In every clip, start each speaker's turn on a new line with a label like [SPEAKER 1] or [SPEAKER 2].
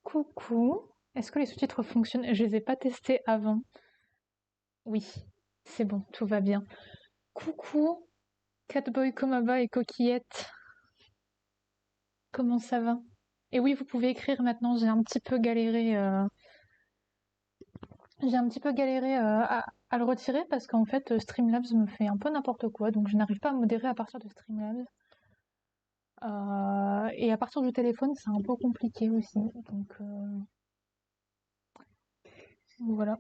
[SPEAKER 1] Coucou, est-ce que les sous-titres fonctionnent? Je les ai pas testés avant. Oui, c'est bon, tout va bien. Coucou, Catboy Komaba et Coquillette. Comment ça va? Et oui, vous pouvez écrire maintenant, j'ai un petit peu galéré, à le retirer parce qu'en fait, Streamlabs me fait un peu n'importe quoi, donc je n'arrive pas à modérer à partir de Streamlabs. Et à partir du téléphone, c'est un peu compliqué aussi, donc voilà.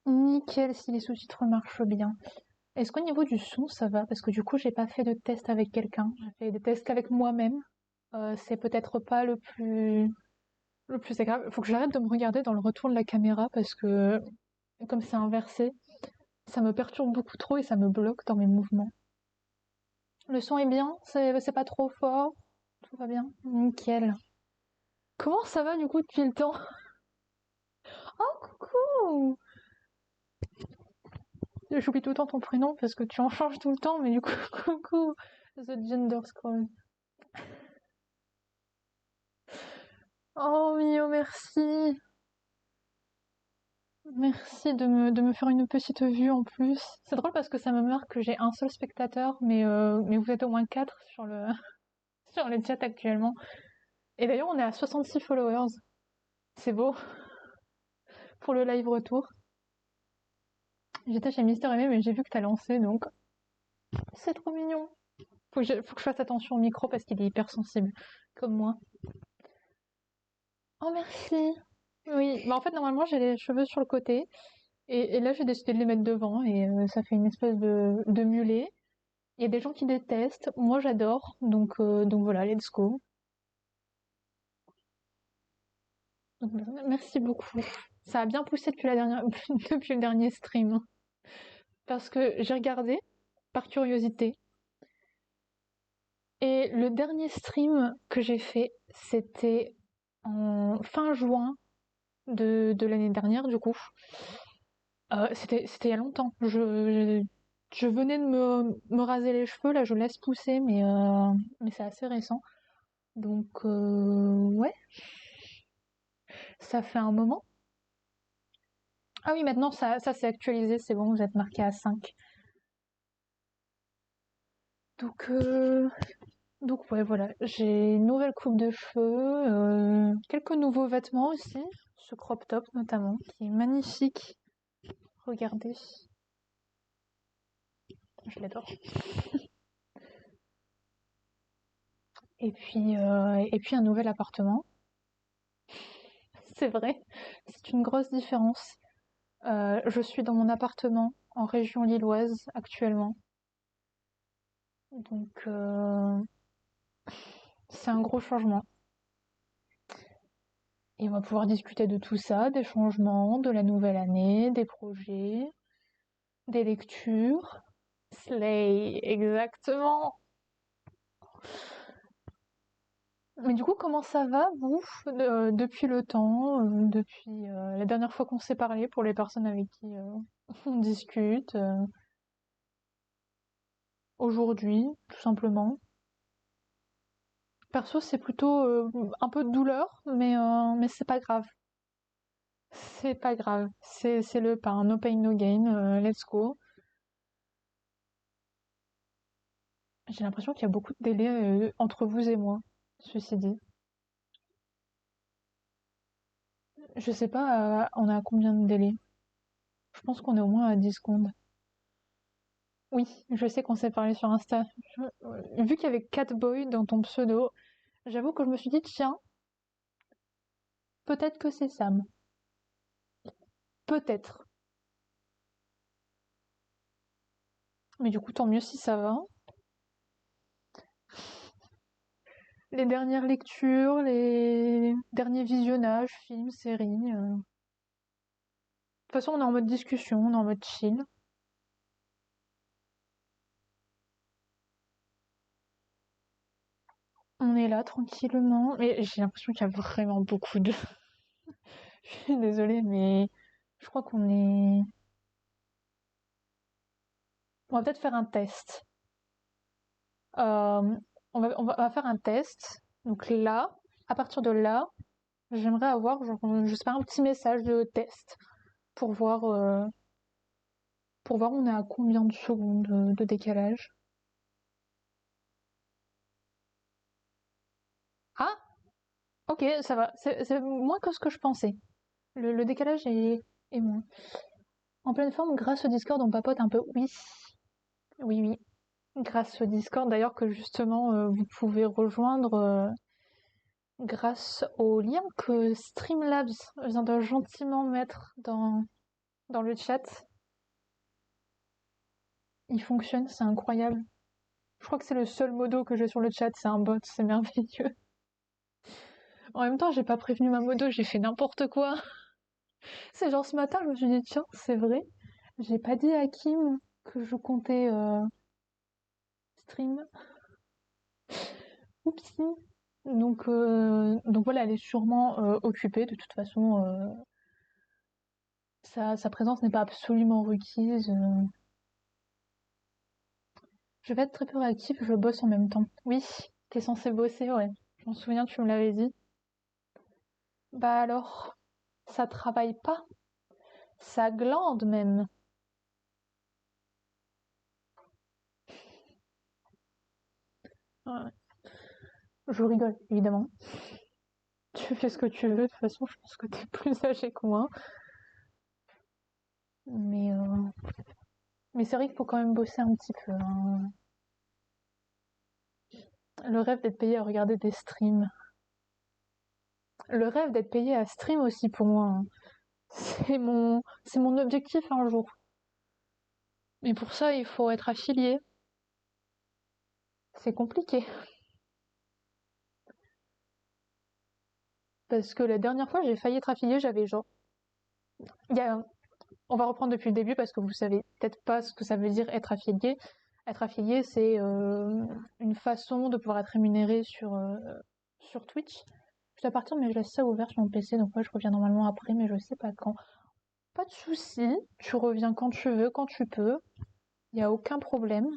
[SPEAKER 1] Nickel si les sous-titres marchent bien. Est-ce qu'au niveau du son, ça va? Parce que du coup, j'ai pas fait de test avec quelqu'un. J'ai fait des tests qu'avec moi-même. C'est peut-être pas le plus agréable. Faut que j'arrête de me regarder dans le retour de la caméra parce que, comme c'est inversé, ça me perturbe beaucoup trop et ça me bloque dans mes mouvements. Le son est bien? C'est pas trop fort? Tout va bien? Nickel. Comment ça va du coup depuis le temps? Oh, coucou! J'oublie tout le temps ton prénom parce que tu en changes tout le temps, mais du coup, coucou! The Gender Scroll. Oh, Mio, merci! Merci de me faire une petite vue en plus. C'est drôle parce que ça me marque que j'ai un seul spectateur, mais vous êtes au moins 4 sur sur le chat actuellement. Et d'ailleurs, on est à 66 followers. C'est beau pour le live retour. J'étais chez Mister Aimé, mais j'ai vu que t'as lancé, donc c'est trop mignon. Faut que je fasse attention au micro parce qu'il est hyper sensible, comme moi. Oh, merci. Oui, bah en fait, normalement, j'ai les cheveux sur le côté. Et là, j'ai décidé de les mettre devant et ça fait une espèce de mulet. Il y a des gens qui détestent, moi j'adore, donc voilà, let's go. Donc, merci beaucoup. Ça a bien poussé depuis depuis le dernier stream. Parce que j'ai regardé, par curiosité, et le dernier stream que j'ai fait, c'était en fin juin de l'année dernière, du coup. C'était il y a longtemps. Je venais de me raser les cheveux, là je laisse pousser, mais c'est assez récent. Donc ouais, ça fait un moment. Ah oui, maintenant ça s'est actualisé, c'est bon, vous êtes marqué à 5. Donc, donc ouais, voilà, j'ai une nouvelle coupe de cheveux, quelques nouveaux vêtements aussi, ce crop top notamment, qui est magnifique. Regardez, je l'adore. Et puis un nouvel appartement. C'est vrai, c'est une grosse différence. Je suis dans mon appartement en région lilloise actuellement. Donc c'est un gros changement. Et on va pouvoir discuter de tout ça, des changements, de la nouvelle année, des projets, des lectures. Slay, exactement. Mais du coup, comment ça va, vous, depuis le temps, depuis la dernière fois qu'on s'est parlé, pour les personnes avec qui on discute, aujourd'hui, tout simplement? Perso, c'est plutôt un peu de douleur, mais c'est pas grave. C'est pas grave. C'est le pain. No pain, no gain. Let's go. J'ai l'impression qu'il y a beaucoup de délais entre vous et moi, ceci dit. Je sais pas, on est à combien de délais? Je pense qu'on est au moins à 10 secondes. Oui, je sais qu'on s'est parlé sur Insta. Vu qu'il y avait Catboy dans ton pseudo, j'avoue que je me suis dit, tiens, peut-être que c'est Sam. Peut-être. Mais du coup, tant mieux si ça va. Les dernières lectures, les derniers visionnages, films, séries. De toute façon, on est en mode discussion, on est en mode chill. On est là tranquillement. Mais j'ai l'impression qu'il y a vraiment beaucoup de. Je suis désolée, mais je crois qu'on est. On va peut-être faire un test. Euh, on va faire un test. Donc là, à partir de là, j'aimerais avoir, genre, je sais pas, un petit message de test pour voir on est à combien de secondes de décalage. Ah, ok, ça va. C'est moins que ce que je pensais. Le décalage est moins. En pleine forme, grâce au Discord, on papote un peu. Oui, oui, oui. Grâce au Discord, d'ailleurs, que justement, vous pouvez rejoindre grâce au lien que Streamlabs vient de gentiment mettre dans le chat. Il fonctionne, c'est incroyable. Je crois que c'est le seul modo que j'ai sur le chat, c'est un bot, c'est merveilleux. En même temps, j'ai pas prévenu ma modo, j'ai fait n'importe quoi. C'est genre ce matin, je me suis dit, tiens, c'est vrai, j'ai pas dit à Kim que je comptais stream. Oupsie. Donc voilà, elle est sûrement occupée. De toute façon, sa présence n'est pas absolument requise. Je vais être très peu réactive, je bosse en même temps. Oui, t'es censé bosser, ouais. Je m'en souviens, tu me l'avais dit. Bah alors, ça travaille pas. Ça glande même. Ouais. Je rigole, évidemment. Tu fais ce que tu veux, de toute façon, je pense que t'es plus âgé que moi. Mais, euh, mais c'est vrai qu'il faut quand même bosser un petit peu, hein. Le rêve d'être payé à regarder des streams. Le rêve d'être payé à stream aussi pour moi, hein. C'est mon objectif un jour. Mais pour ça, il faut être affilié. C'est compliqué. Parce que la dernière fois, j'ai failli être affilié, j'avais genre. Il y a... On va reprendre depuis le début parce que vous savez peut-être pas ce que ça veut dire être affilié. Être affilié, c'est une façon de pouvoir être rémunéré sur Twitch. Je dois partir, mais je laisse ça ouvert sur mon PC, donc ouais, je reviens normalement après, mais je sais pas quand. Pas de souci, tu reviens quand tu veux, quand tu peux, il y a aucun problème.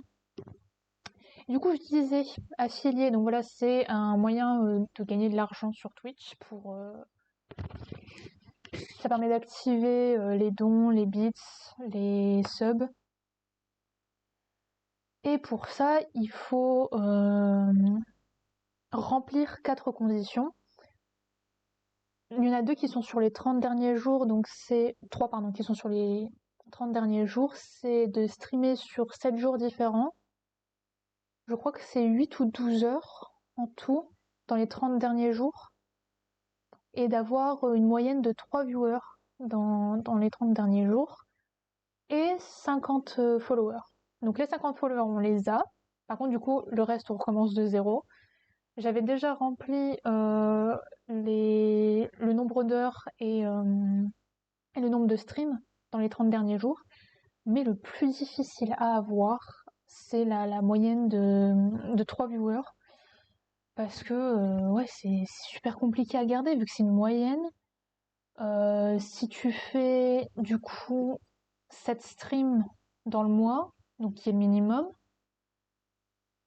[SPEAKER 1] Du coup, je disais affilié, donc voilà, c'est un moyen de gagner de l'argent sur Twitch ça permet d'activer les dons, les bits, les subs. Et pour ça, il faut remplir 4 conditions. Il y en a 2 qui sont sur les 30 derniers jours, donc c'est 3 pardon, qui sont sur les 30 derniers jours, c'est de streamer sur 7 jours différents. Je crois que c'est 8 ou 12 heures en tout dans les 30 derniers jours et d'avoir une moyenne de 3 viewers dans les 30 derniers jours et 50 followers. Donc les 50 followers, on les a. Par contre, du coup, le reste, on recommence de zéro. J'avais déjà rempli le nombre d'heures et le nombre de streams dans les 30 derniers jours. Mais le plus difficile à avoir, c'est la moyenne de 3 viewers. Parce que ouais, c'est super compliqué à garder vu que c'est une moyenne. Si tu fais du coup 7 streams dans le mois, donc qui est le minimum,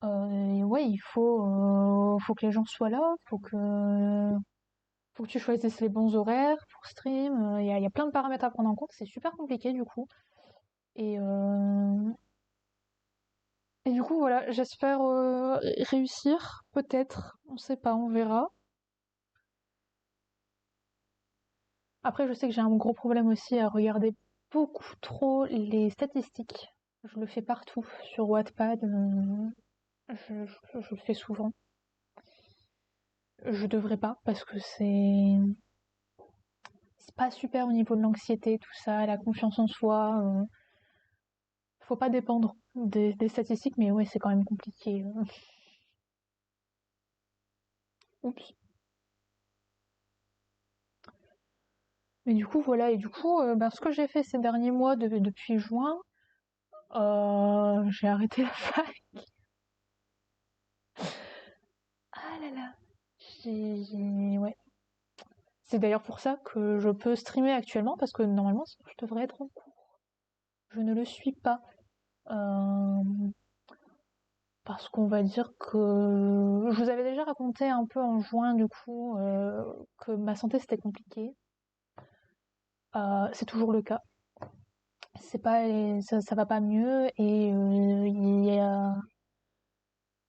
[SPEAKER 1] ouais, faut que les gens soient là, faut que tu choisisses les bons horaires pour stream. Il y a plein de paramètres à prendre en compte, c'est super compliqué du coup. Et, euh, et du coup, voilà, j'espère réussir, peut-être, on sait pas, on verra. Après, je sais que j'ai un gros problème aussi à regarder beaucoup trop les statistiques. Je le fais partout, sur Wattpad, je le fais souvent. Je devrais pas, parce que c'est pas super au niveau de l'anxiété, tout ça, la confiance en soi. Faut pas dépendre des statistiques, mais ouais, c'est quand même compliqué. Oups. Mais du coup, voilà, et du coup, ben, ce que j'ai fait ces derniers mois depuis juin, j'ai arrêté la fac. Ah là là, ouais. C'est d'ailleurs pour ça que je peux streamer actuellement, parce que normalement, je devrais être en cours. Je ne le suis pas. Euh, Parce qu'on va dire que je vous avais déjà raconté un peu en juin, du coup, que ma santé c'était compliqué. C'est toujours le cas. C'est pas, ça va pas mieux et il y a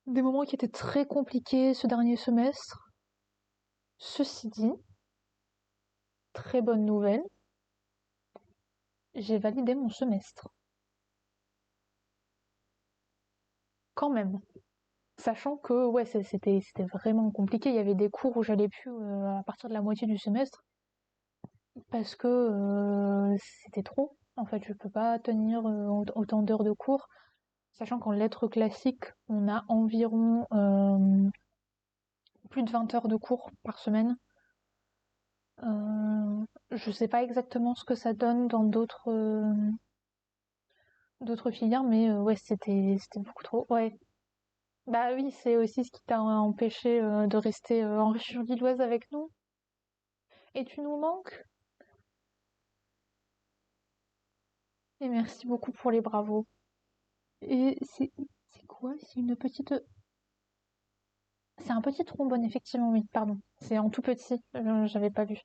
[SPEAKER 1] des moments qui étaient très compliqués ce dernier semestre. Ceci dit, très bonne nouvelle, j'ai validé mon semestre. Quand même. Sachant que ouais, c'était vraiment compliqué. Il y avait des cours où j'allais plus à partir de la moitié du semestre parce que c'était trop. En fait, je peux pas tenir autant d'heures de cours. Sachant qu'en lettres classiques, on a environ plus de 20 heures de cours par semaine. Je sais pas exactement ce que ça donne dans d'autres filières, mais ouais, c'était beaucoup trop. Ouais. Bah oui, c'est aussi ce qui t'a empêché de rester en région lilloise avec nous. Et tu nous manques. Et merci beaucoup pour les bravos. Et c'est quoi? C'est une petite. C'est un petit trombone, effectivement, oui, pardon. C'est en tout petit, j'avais pas vu.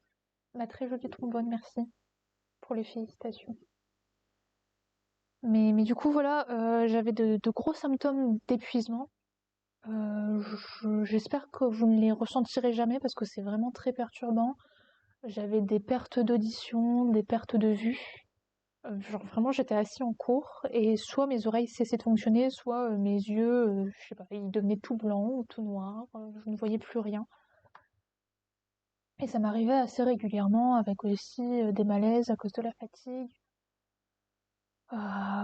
[SPEAKER 1] Ma très jolie trombone, merci pour les félicitations. Mais du coup, voilà, j'avais de gros symptômes d'épuisement. J'espère que vous ne les ressentirez jamais parce que c'est vraiment très perturbant. J'avais des pertes d'audition, des pertes de vue. Genre vraiment, j'étais assis en cours et soit mes oreilles cessaient de fonctionner, soit mes yeux, je sais pas, ils devenaient tout blancs ou tout noirs. Je ne voyais plus rien. Et ça m'arrivait assez régulièrement avec aussi des malaises à cause de la fatigue,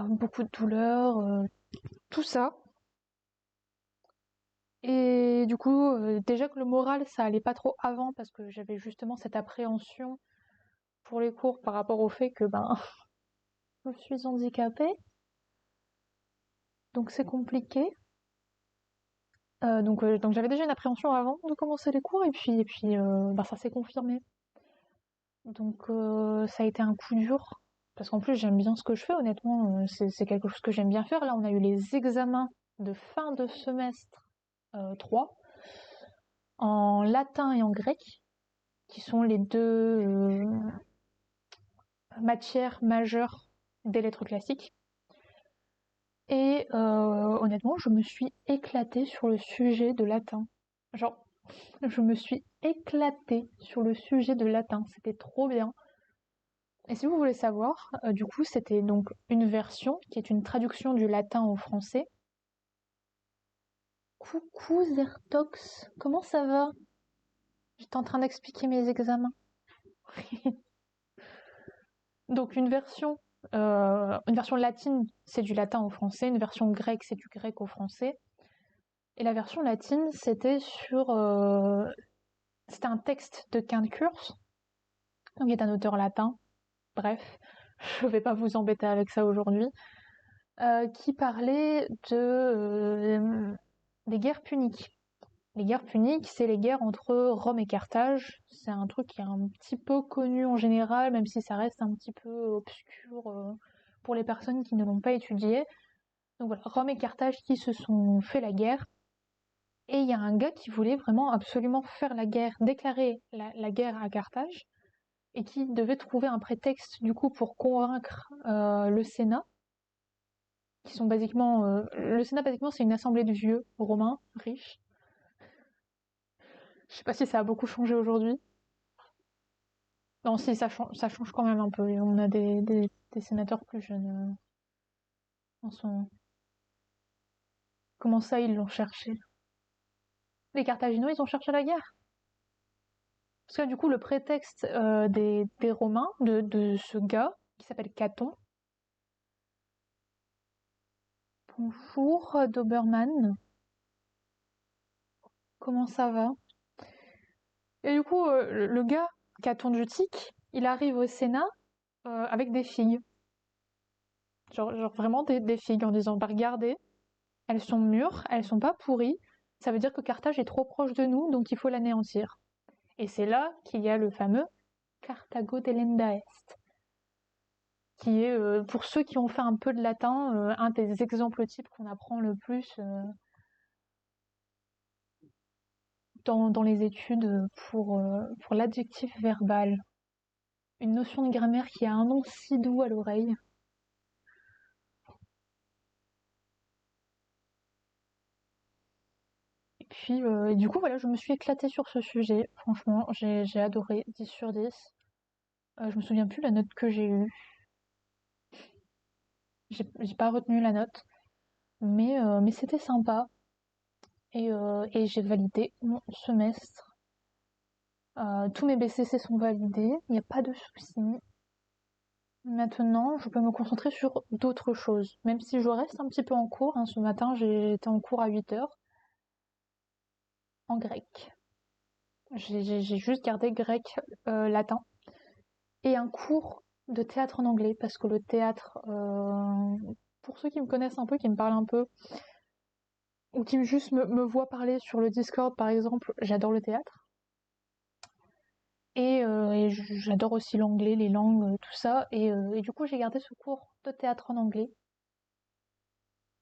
[SPEAKER 1] beaucoup de douleurs, tout ça. Et du coup, déjà que le moral, ça allait pas trop avant parce que j'avais justement cette appréhension pour les cours par rapport au fait que ben je suis handicapée, donc c'est compliqué. Donc j'avais déjà une appréhension avant de commencer les cours et puis bah, ça s'est confirmé. Donc ça a été un coup dur parce qu'en plus j'aime bien ce que je fais honnêtement, c'est quelque chose que j'aime bien faire. Là, on a eu les examens de fin de semestre 3 en latin et en grec qui sont les deux matières majeures des lettres classiques. Et honnêtement, je me suis éclatée sur le sujet de latin. Genre, je me suis éclatée sur le sujet de latin. C'était trop bien. Et si vous voulez savoir, du coup, c'était donc une version qui est une traduction du latin au français. Coucou Zertox, comment ça va? J'étais en train d'expliquer mes examens. Donc une version latine, c'est du latin au français, une version grecque, c'est du grec au français. Et la version latine, c'était un texte de Quincurse, donc il est un auteur latin. Bref, je vais pas vous embêter avec ça aujourd'hui. Qui parlait des guerres puniques. Les guerres puniques, c'est les guerres entre Rome et Carthage. C'est un truc qui est un petit peu connu en général, même si ça reste un petit peu obscur pour les personnes qui ne l'ont pas étudié. Donc voilà, Rome et Carthage qui se sont fait la guerre. Et il y a un gars qui voulait vraiment absolument faire la guerre, déclarer la guerre à Carthage, et qui devait trouver un prétexte du coup pour convaincre le Sénat, qui sont basiquement... le Sénat, basiquement, c'est une assemblée de vieux romains, riches. Je sais pas si ça a beaucoup changé aujourd'hui. Non, si, ça change quand même un peu. Et on a des sénateurs plus jeunes en ce moment. Comment ça, ils l'ont cherché? Les Carthaginois, ils ont cherché la guerre. Parce que du coup, le prétexte des Romains, de ce gars, qui s'appelle Caton. Bonjour, Doberman. Comment ça va? Et du coup, le gars, Caton du Tic, il arrive au Sénat avec des figues. Genre vraiment des figues en disant, bah regardez, elles sont mûres, elles sont pas pourries, ça veut dire que Carthage est trop proche de nous, donc il faut l'anéantir. Et c'est là qu'il y a le fameux Carthago delenda est, qui est, pour ceux qui ont fait un peu de latin, un des exemples types qu'on apprend le plus dans les études pour l'adjectif verbal. Une notion de grammaire qui a un nom si doux à l'oreille. Et puis, du coup, voilà, je me suis éclatée sur ce sujet. Franchement, j'ai adoré, 10 sur 10. Je me souviens plus la note que j'ai eue. J'ai pas retenu la note, mais c'était sympa. Et j'ai validé mon semestre. Tous mes BCC sont validés, il n'y a pas de souci. Maintenant, je peux me concentrer sur d'autres choses, même si je reste un petit peu en cours. Hein. Ce matin, j'étais en cours à 8 heures, en grec. J'ai juste gardé grec, latin, et un cours de théâtre en anglais, parce que le théâtre, pour ceux qui me connaissent un peu, qui me parlent un peu, ou qui juste me voient parler sur le Discord par exemple, j'adore le théâtre. Et j'adore aussi l'anglais, les langues, tout ça. Et du coup, j'ai gardé ce cours de théâtre en anglais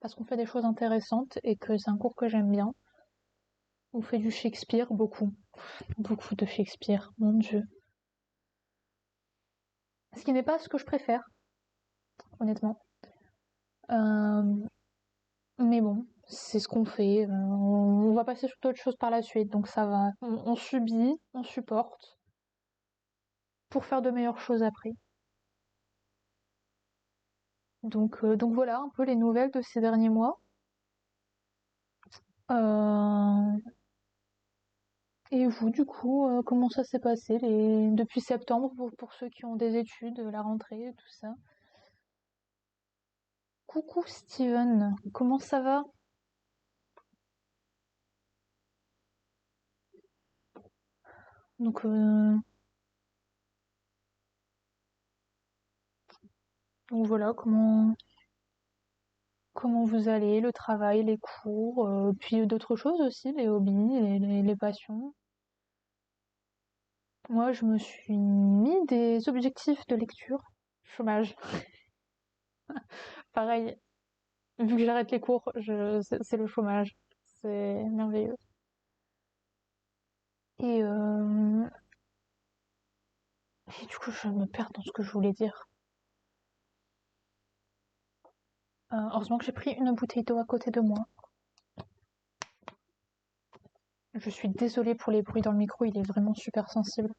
[SPEAKER 1] parce qu'on fait des choses intéressantes et que c'est un cours que j'aime bien. On fait du Shakespeare, beaucoup, beaucoup de Shakespeare, mon Dieu. Ce qui n'est pas ce que je préfère, honnêtement. Euh, mais bon, c'est ce qu'on fait. On va passer sur d'autres choses par la suite, donc ça va. On subit, on supporte pour faire de meilleures choses après. Donc voilà un peu les nouvelles de ces derniers mois. Euh, Et vous, du coup, comment ça s'est passé depuis septembre pour ceux qui ont des études, la rentrée, tout ça? Coucou Steven, comment ça va? Donc, euh, donc voilà, comment vous allez, le travail, les cours, puis d'autres choses aussi, les hobbies, les passions. Moi, je me suis mis des objectifs de lecture. Chômage. Pareil, vu que j'arrête les cours, c'est le chômage. C'est merveilleux. Et, euh, et du coup, je me perds dans ce que je voulais dire. Heureusement que j'ai pris une bouteille d'eau à côté de moi. Je suis désolée pour les bruits dans le micro, il est vraiment super sensible.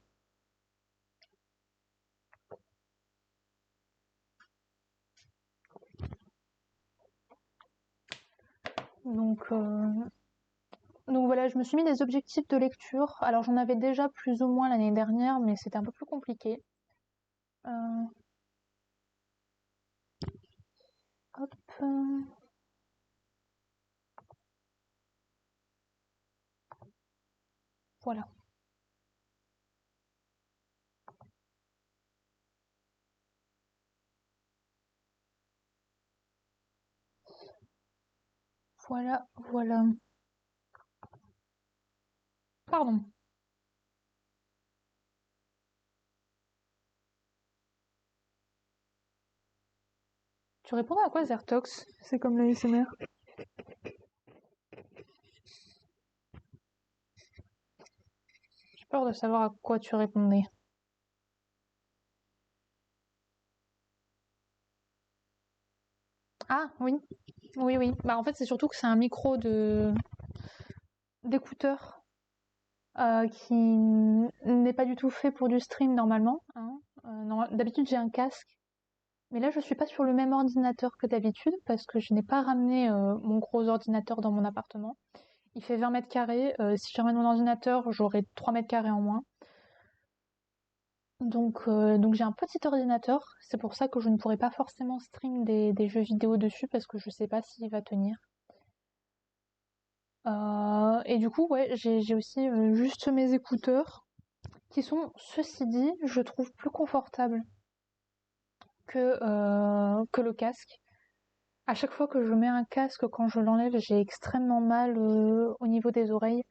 [SPEAKER 1] Donc, euh, donc voilà, je me suis mis des objectifs de lecture. Alors j'en avais déjà plus ou moins l'année dernière, mais c'était un peu plus compliqué. Euh, hop, voilà. Voilà, voilà. Pardon. Tu répondais à quoi, Zertox? C'est comme le SMR. J'ai peur de savoir à quoi tu répondais. Ah, oui. Oui, oui. Bah, en fait, c'est surtout que c'est un micro d'écouteur qui n'est pas du tout fait pour du stream normalement, hein. D'habitude, j'ai un casque. Mais là, je suis pas sur le même ordinateur que d'habitude parce que je n'ai pas ramené mon gros ordinateur dans mon appartement. Il fait 20 mètres carrés. Si je ramène mon ordinateur, j'aurai 3 mètres carrés en moins. Donc j'ai un petit ordinateur. C'est pour ça que je ne pourrai pas forcément stream des jeux vidéo dessus parce que je sais pas s'il va tenir. Et du coup, ouais, j'ai aussi juste mes écouteurs qui sont, ceci dit, je trouve plus confortables que le casque. À chaque fois que je mets un casque, quand je l'enlève, j'ai extrêmement mal au niveau des oreilles.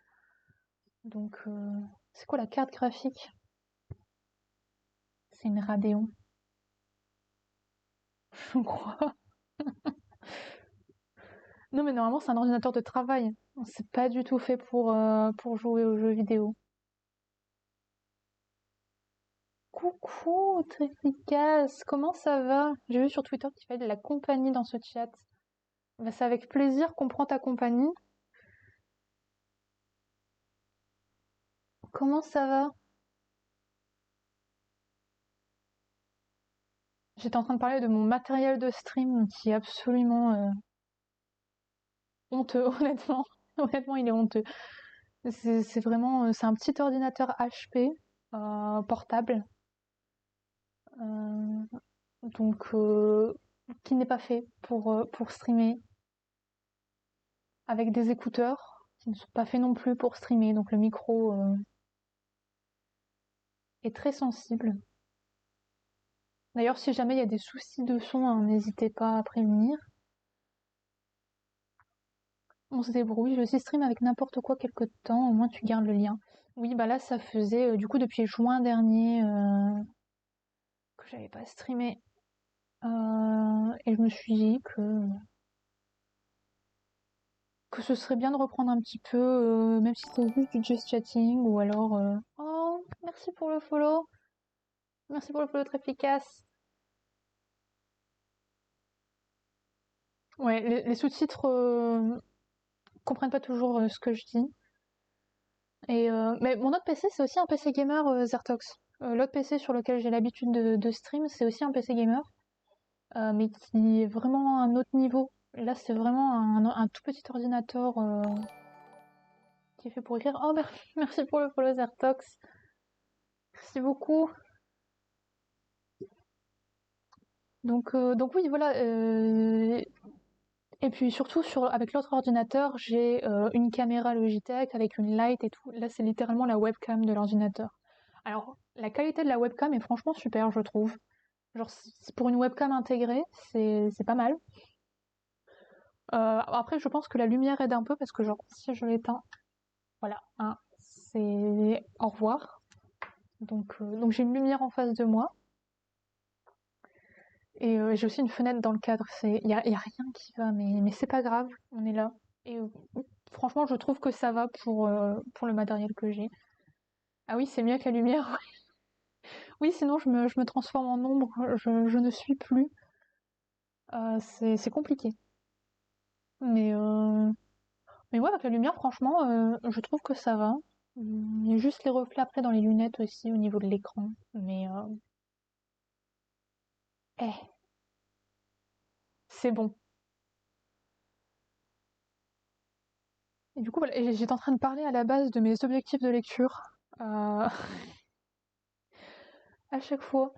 [SPEAKER 1] C'est quoi la carte graphique? C'est une Radeon, je crois. Non, mais normalement, c'est un ordinateur de travail. C'est pas du tout fait pour jouer aux jeux vidéo. Coucou, très efficace. Comment ça va? J'ai vu sur Twitter qu'il fallait de la compagnie dans ce chat. Bah, c'est avec plaisir qu'on prend ta compagnie. Comment ça va? J'étais en train de parler de mon matériel de stream qui est absolument honteux, honnêtement. Honnêtement, il est honteux. C'est vraiment, c'est un petit ordinateur HP portable, euh, donc qui n'est pas fait pour streamer, avec des écouteurs qui ne sont pas faits non plus pour streamer. Donc le micro est très sensible. D'ailleurs, si jamais il y a des soucis de son, hein, n'hésitez pas à prévenir. On se débrouille. Je aussi stream avec n'importe quoi quelque temps, au moins tu gardes le lien. Oui, bah là, ça faisait du coup depuis juin dernier que j'avais pas streamé. Et je me suis dit que ce serait bien de reprendre un petit peu, même si c'est juste du just chatting, ou alors... Oh, merci pour le follow. Merci pour le follow très efficace. Ouais, les sous-titres comprennent pas toujours ce que je dis. Mais mon autre PC, c'est aussi un PC gamer Zertox. L'autre PC sur lequel j'ai l'habitude de stream, c'est aussi un PC gamer, mais qui est vraiment à un autre niveau. Là, c'est vraiment un tout petit ordinateur qui est fait pour écrire. Oh, merci pour le follow Zertox. Merci beaucoup. Donc oui, voilà. Et puis surtout, avec l'autre ordinateur, j'ai une caméra Logitech avec une light et tout. Là, c'est littéralement la webcam de l'ordinateur. Alors, la qualité de la webcam est franchement super, je trouve. Genre, pour une webcam intégrée, c'est pas mal. Après, je pense que la lumière aide un peu parce que genre, si je l'éteins, voilà, hein, c'est au revoir. Donc j'ai une lumière en face de moi et j'ai aussi une fenêtre dans le cadre. Y a rien qui va, mais c'est pas grave, on est là. Et franchement, je trouve que ça va pour le matériel que j'ai. Ah oui, c'est mieux que la lumière. Oui, sinon je me transforme en ombre, je ne suis plus. C'est compliqué. Mais, euh, mais ouais, avec la lumière, franchement, je trouve que ça va. Il y a juste les reflets après dans les lunettes aussi au niveau de l'écran. Eh, c'est bon. Et du coup, voilà, et j'étais en train de parler à la base de mes objectifs de lecture. euh, à chaque fois.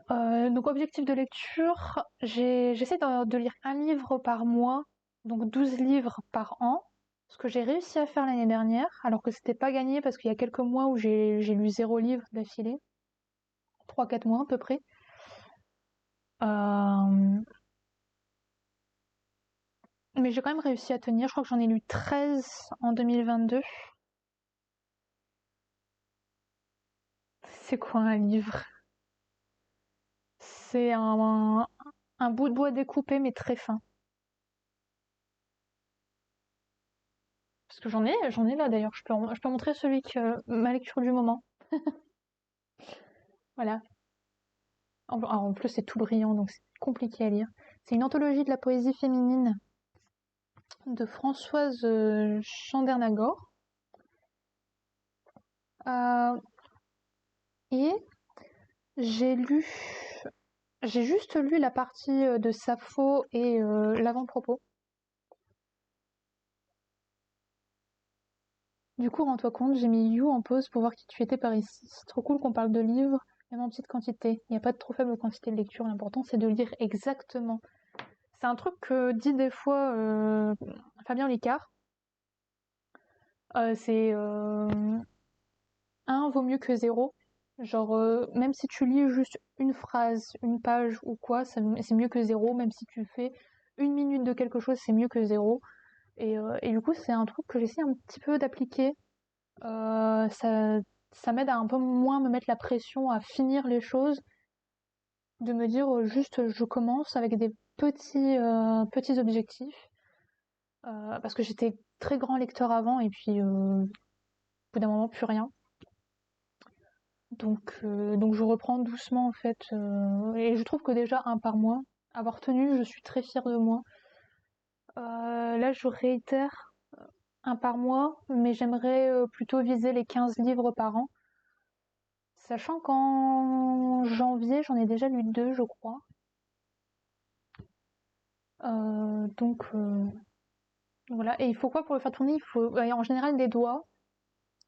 [SPEAKER 1] Donc, objectif de lecture, j'essaie de lire un livre par mois, donc 12 livres par an. Ce que j'ai réussi à faire l'année dernière, alors que c'était pas gagné parce qu'il y a quelques mois où j'ai lu 0 livre d'affilée, 3-4 mois à peu près. Euh, mais j'ai quand même réussi à tenir. Je crois que j'en ai lu 13 en 2022. C'est quoi un livre? C'est un bout de bois découpé mais très fin. Parce que j'en ai là d'ailleurs. Je peux montrer ma lecture du moment. Voilà. En plus, c'est tout brillant, donc c'est compliqué à lire. C'est une anthologie de la poésie féminine de Françoise Chandernagor. Euh, et j'ai lu, j'ai juste lu la partie de Sappho et l'avant-propos. Du coup, rends-toi compte, j'ai mis You en pause pour voir qui tu étais par ici. C'est trop cool qu'on parle de livres, même en petite quantité. Il n'y a pas de trop faible quantité de lecture. L'important, c'est de lire exactement. C'est un truc que dit des fois Fabien Licard. C'est un vaut mieux que zéro. Genre, même si tu lis juste une phrase, une page ou quoi, c'est mieux que zéro. Même si tu fais 1 minute de quelque chose, c'est mieux que zéro. Et du coup, c'est un truc que j'essaie un petit peu d'appliquer. Ça m'aide à un peu moins me mettre la pression à finir les choses, de me dire juste je commence avec des petits objectifs. Parce que j'étais très grand lecteur avant et puis au bout d'un moment plus rien. Donc je reprends doucement en fait. Et je trouve que déjà un par mois, avoir tenu, je suis très fière de moi. Là je réitère un par mois, mais j'aimerais plutôt viser les 15 livres par an. Sachant qu'en janvier, j'en ai déjà lu 2, je crois. Donc voilà. Et il faut quoi pour le faire tourner? Il faut en général des doigts.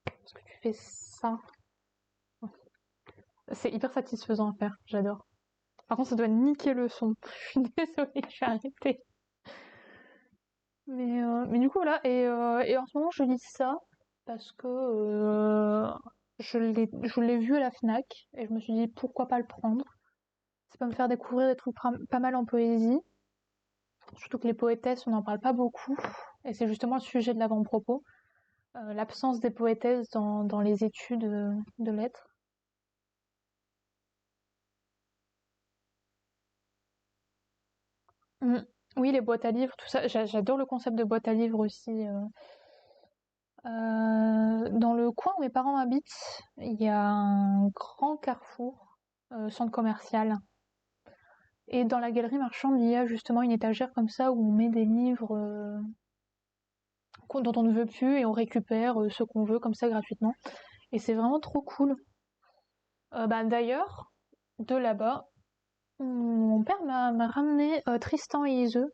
[SPEAKER 1] Parce que tu fais ça. C'est hyper satisfaisant à faire. J'adore. Par contre, ça doit niquer le son. Je suis désolée, je vais arrêter. Mais du coup, voilà. Et en ce moment, je lis ça parce que je l'ai vu à la Fnac et je me suis dit pourquoi pas le prendre. Ça peut me faire découvrir des trucs pas mal en poésie. Surtout que les poétesses, on n'en parle pas beaucoup. Et c'est justement le sujet de l'avant-propos. L'absence des poétesses dans les études de lettres. Mm. Oui, les boîtes à livres, tout ça. J'adore le concept de boîte à livres aussi. Dans le coin où mes parents habitent, il y a un grand carrefour, centre commercial. Et dans la galerie marchande, il y a justement une étagère comme ça où on met des livres dont on ne veut plus et on récupère ce qu'on veut comme ça gratuitement. Et c'est vraiment trop cool. Bah, d'ailleurs, de là-bas, mon père m'a ramené Tristan et Iseult.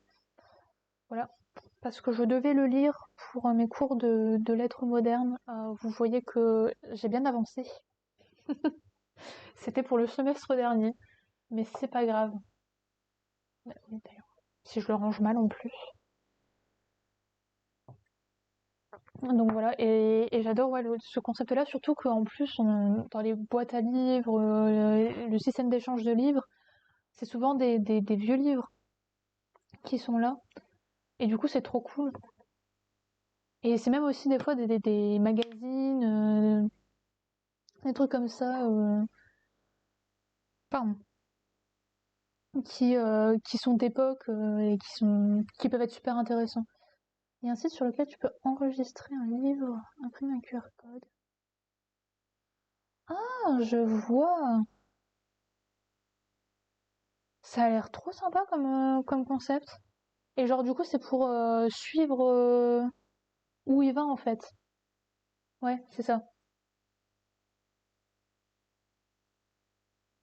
[SPEAKER 1] Voilà. Parce que je devais le lire pour mes cours de lettres modernes. Vous voyez que j'ai bien avancé. C'était pour le semestre dernier, mais c'est pas grave. D'ailleurs, si je le range mal en plus. Donc voilà, et j'adore ouais, ce concept-là, surtout qu'en plus, dans les boîtes à livres, le système d'échange de livres, c'est souvent des vieux livres qui sont là. Et du coup, c'est trop cool. Et c'est même aussi des fois des magazines, des trucs comme ça, pardon, qui sont d'époque et qui peuvent être super intéressants. Il y a un site sur lequel tu peux enregistrer un livre, imprimer un QR code. Ah, je vois. Ça a l'air trop sympa comme concept. Et genre, du coup, c'est pour suivre où il va en fait. Ouais, c'est ça.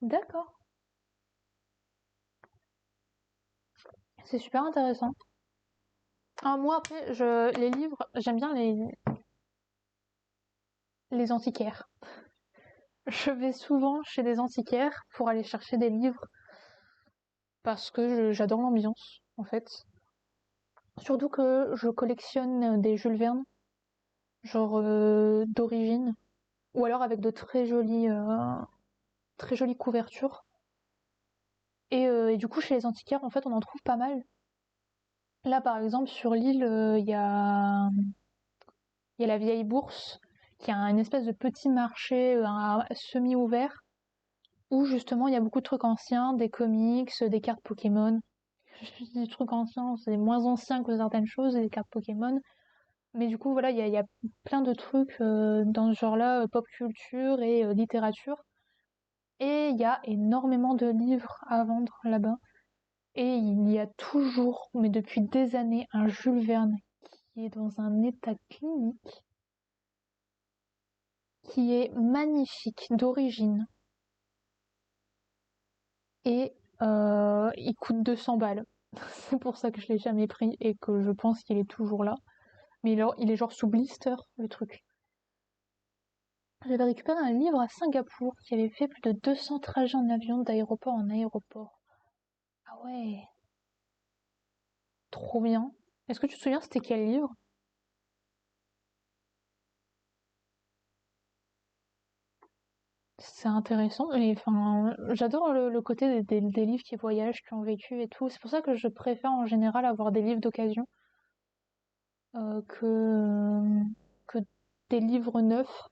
[SPEAKER 1] D'accord. C'est super intéressant. Ah, moi, après, les livres, j'aime bien les antiquaires. Je vais souvent chez des antiquaires pour aller chercher des livres parce que j'adore l'ambiance, en fait. Surtout que je collectionne des Jules Verne, genre d'origine, ou alors avec de très jolies couvertures. Et du coup, chez les antiquaires, en fait, on en trouve pas mal. Là, par exemple, sur l'île, il y a la vieille bourse, qui a une espèce de petit marché semi-ouvert, où justement il y a beaucoup de trucs anciens, des comics, des cartes Pokémon. Je dis des trucs anciens, c'est moins ancien que certaines choses, des cartes Pokémon. Mais du coup, voilà, il y a plein de trucs dans ce genre-là, pop culture et littérature. Et il y a énormément de livres à vendre là-bas. Et il y a toujours, mais depuis des années, un Jules Verne qui est dans un état clinique, qui est magnifique d'origine. Et il coûte 200 balles. C'est pour ça que je l'ai jamais pris et que je pense qu'il est toujours là. Mais il est genre sous blister, le truc. J'avais récupéré un livre à Singapour qui avait fait plus de 200 trajets en avion d'aéroport en aéroport. Ah ouais, trop bien. Est-ce que tu te souviens c'était quel livre? C'est intéressant. Et enfin, j'adore le côté des livres qui voyagent, qui ont vécu et tout. C'est pour ça que je préfère en général avoir des livres d'occasion que des livres neufs.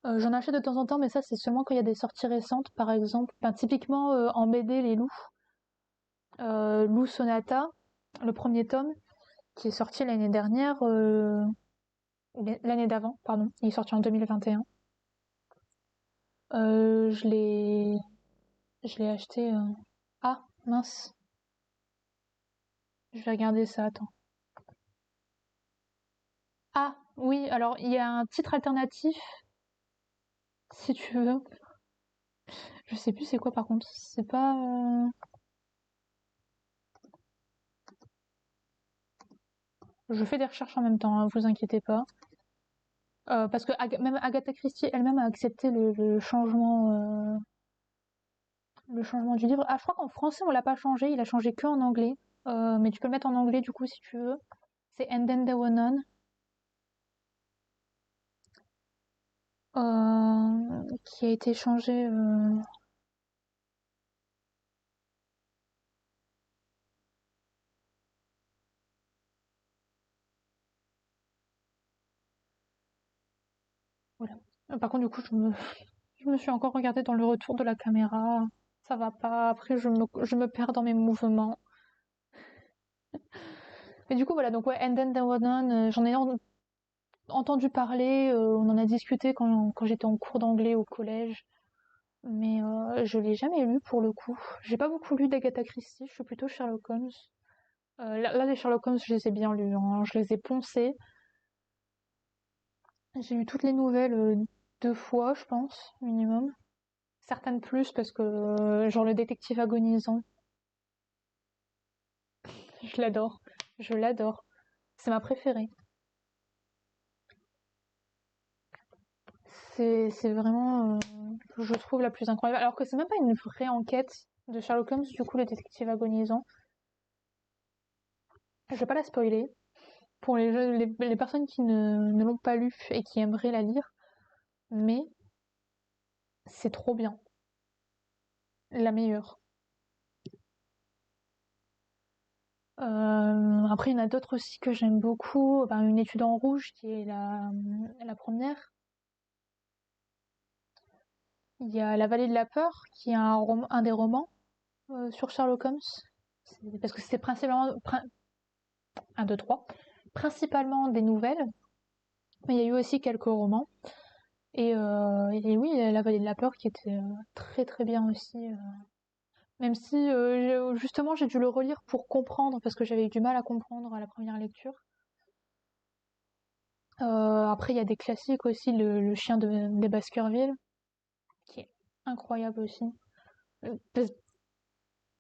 [SPEAKER 1] J'en achète de temps en temps, mais ça c'est seulement quand il y a des sorties récentes, par exemple. Ben, typiquement en BD, les loups. Lou Sonata, le premier tome, qui est sorti l'année dernière, ou l'année d'avant, pardon. Il est sorti en 2021. Euh, je l'ai, je l'ai acheté. Ah, mince. Je vais regarder ça, attends. Ah, oui, alors il y a un titre alternatif, si tu veux. Je sais plus c'est quoi par contre. C'est pas. Je fais des recherches en même temps, hein, vous inquiétez pas. Parce que même Agatha Christie elle-même a accepté le changement du livre. Ah, je crois qu'en français on l'a pas changé, il a changé que en anglais. Mais tu peux le mettre en anglais du coup si tu veux. C'est And Then There Were None, qui a été changé. Voilà. Par contre, du coup, je me suis encore regardée dans le retour de la caméra. Ça va pas. Après, je me perds dans mes mouvements. Mais du coup, voilà. Donc, ouais, And Then There Were None, j'en ai entendu parler. On en a discuté quand j'étais en cours d'anglais au collège. Mais je l'ai jamais lu pour le coup. J'ai pas beaucoup lu d'Agatha Christie. Je suis plutôt Sherlock Holmes. Là, les Sherlock Holmes, je les ai bien lus, hein. Je les ai poncés. J'ai lu toutes les nouvelles 2 fois, je pense, minimum. Certaines plus parce que, genre le détective agonisant, je l'adore. Je l'adore. C'est ma préférée. C'est vraiment, je trouve, la plus incroyable. Alors que c'est même pas une vraie enquête de Sherlock Holmes, du coup, le détective agonisant. Je vais pas la spoiler. Pour les personnes qui ne l'ont pas lu et qui aimeraient la lire. Mais c'est trop bien. La meilleure. Après, il y en a d'autres aussi que j'aime beaucoup. Ben, Une étude en rouge, qui est la première. Il y a La vallée de la peur, qui est un des romans sur Sherlock Holmes. Parce que c'était principalement, 1, 2, 3, principalement des nouvelles, mais il y a eu aussi quelques romans. Et oui, La vallée de la peur qui était très très bien aussi. Même si justement j'ai dû le relire pour comprendre, parce que j'avais eu du mal à comprendre à la première lecture. Après, il y a des classiques aussi, le chien des Baskerville, qui est incroyable aussi. De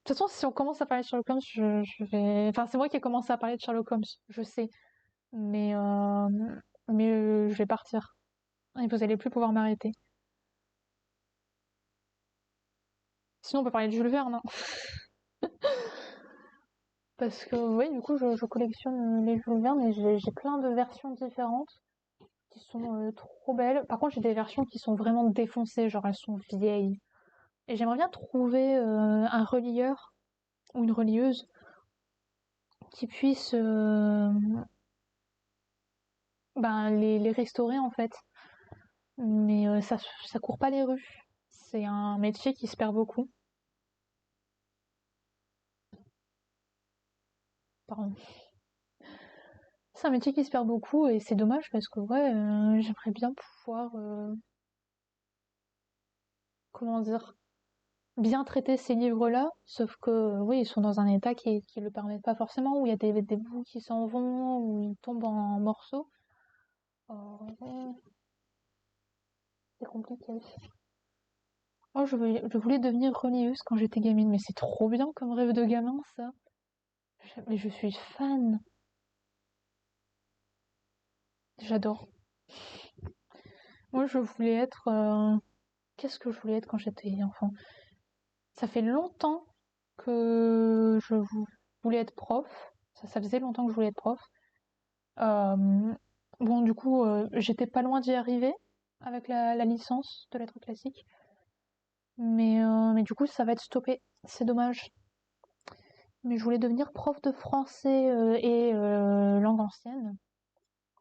[SPEAKER 1] toute façon, si on commence à parler de Sherlock Holmes, je vais. Enfin, c'est moi qui ai commencé à parler de Sherlock Holmes, je sais. Mais, euh, mais je vais partir. Et vous allez plus pouvoir m'arrêter. Sinon, on peut parler de Jules Verne, hein. Parce que, oui, du coup, je collectionne les Jules Verne et j'ai plein de versions différentes qui sont trop belles. Par contre, j'ai des versions qui sont vraiment défoncées, genre elles sont vieilles. Et j'aimerais bien trouver un relieur ou une relieuse qui puisse les restaurer en fait. Mais ça court pas les rues. C'est un métier qui se perd beaucoup. Pardon. C'est un métier qui se perd beaucoup et c'est dommage parce que ouais, j'aimerais bien pouvoir, comment dire, bien traiter ces livres-là, sauf que oui, ils sont dans un état qui le permet pas forcément, où il y a des bouts qui s'en vont, où ils tombent en morceaux. Ouais, c'est compliqué. Oh, je voulais devenir relieuse quand j'étais gamine, mais c'est trop bien comme rêve de gamin, ça. Mais je suis fan. J'adore. Moi, je voulais être. Qu'est-ce que je voulais être quand j'étais enfant? Ça fait longtemps que voulais être prof. Ça faisait longtemps que je voulais être prof. Euh, bon, du coup, j'étais pas loin d'y arriver avec la licence de lettres classiques. Mais du coup, ça va être stoppé. C'est dommage. Mais je voulais devenir prof de français et langue ancienne.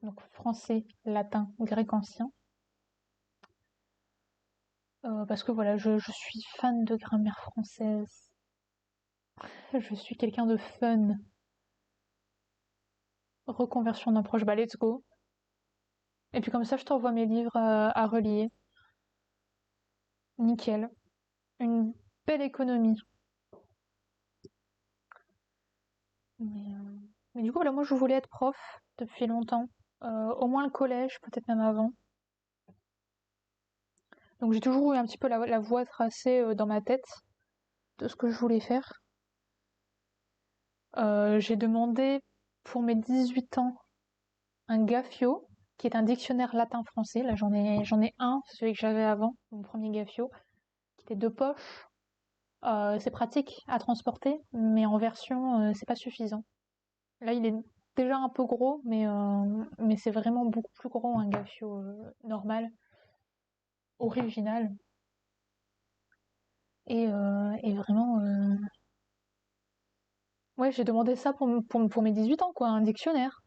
[SPEAKER 1] Donc français, latin, grec ancien. Parce que voilà, je suis fan de grammaire française. Je suis quelqu'un de fun. Reconversion d'approche, bah let's go. Et puis comme ça, je t'envoie mes livres à relier. Nickel. Une belle économie. Mais, euh, mais du coup, voilà, moi je voulais être prof depuis longtemps. Au moins le collège, peut-être même avant. Donc j'ai toujours eu un petit peu la voie tracée dans ma tête de ce que je voulais faire. J'ai demandé pour mes 18 ans un Gafio, qui est un dictionnaire latin-français. Là, j'en ai un, celui que j'avais avant, mon premier Gafio, qui était 2 poches. C'est pratique à transporter, mais en version, c'est pas suffisant. Là, il est déjà un peu gros, mais c'est vraiment beaucoup plus gros un Gafio normal, original. Et vraiment, ouais, j'ai demandé ça pour mes 18 ans, quoi, un dictionnaire.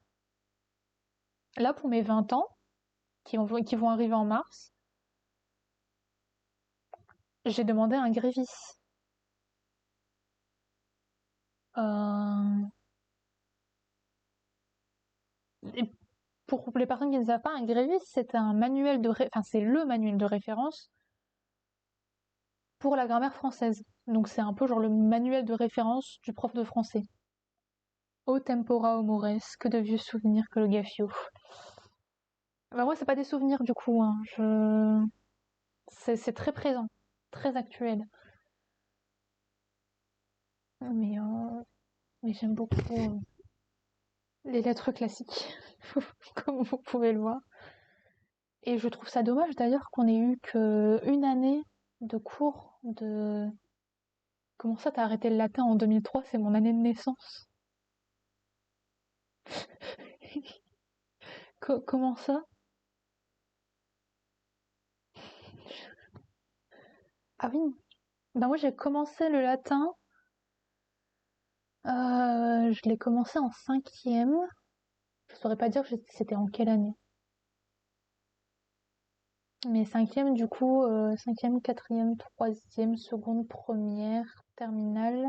[SPEAKER 1] Là, pour mes 20 ans, qui vont arriver en mars, j'ai demandé un grévis. Euh, et pour les personnes qui ne savent pas, un grévis, c'est un manuel enfin, c'est le manuel de référence pour la grammaire française. Donc c'est un peu genre le manuel de référence du prof de français. O tempora o mores, que de vieux souvenirs que le Gafio. Bah moi, c'est pas des souvenirs du coup, hein. C'est très présent, très actuel. Mais, euh, mais j'aime beaucoup les lettres classiques, comme vous pouvez le voir. Et je trouve ça dommage d'ailleurs qu'on ait eu qu'une année de cours de... Comment ça, t'as arrêté le latin en 2003? C'est mon année de naissance. Comment ça? Ah oui. Bah moi j'ai commencé le latin Je l'ai commencé en 5e. Je saurais pas dire c'était en quelle année. Mais 5e, du coup, 5e, 4e, 3e, seconde, première, terminale,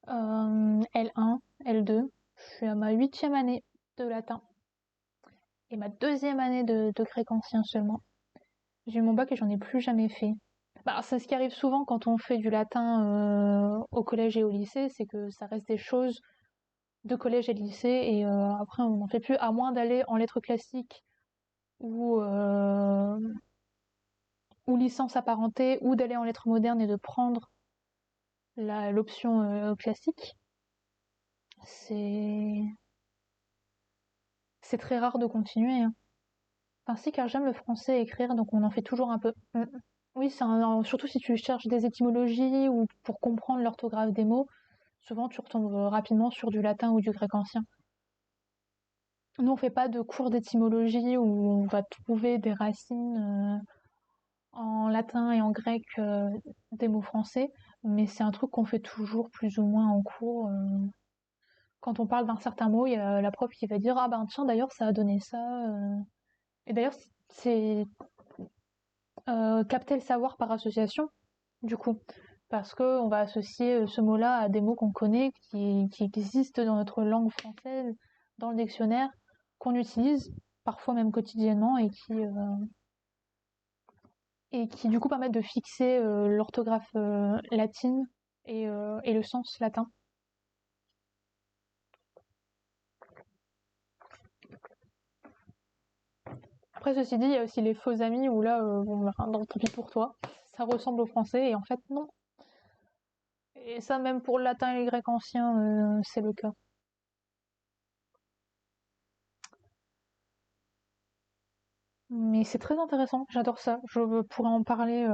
[SPEAKER 1] L1, L2. Je suis à ma 8e année de latin et ma 2e année de grec ancien seulement. J'ai eu mon bac et j'en ai plus jamais fait. Bah, c'est ce qui arrive souvent quand on fait du latin au collège et au lycée, c'est que ça reste des choses de collège et de lycée et après on n'en fait plus, à moins d'aller en lettres classiques ou, ou licence apparentée, ou d'aller en lettres modernes et de prendre l'option classique. C'est c'est très rare de continuer, hein. Enfin si, car j'aime le français écrire, donc on en fait toujours un peu. Oui, surtout si tu cherches des étymologies ou pour comprendre l'orthographe des mots, souvent tu retombes rapidement sur du latin ou du grec ancien. Nous, on fait pas de cours d'étymologie où on va trouver des racines en latin et en grec des mots français, mais c'est un truc qu'on fait toujours plus ou moins en cours. Quand on parle d'un certain mot, il y a la prof qui va dire ah ben tiens d'ailleurs ça a donné ça. Et d'ailleurs c'est capter le savoir par association du coup, parce que on va associer ce mot-là à des mots qu'on connaît, qui existent dans notre langue française, dans le dictionnaire, qu'on utilise parfois même quotidiennement et qui du coup permettent de fixer l'orthographe latine et le sens latin. Après, ceci dit, il y a aussi les faux amis où là, bon, bah, tant pis pour toi, ça ressemble au français et en fait, non. Et ça, même pour le latin et les grecs anciens, c'est le cas. Mais c'est très intéressant, j'adore ça. Je pourrais en parler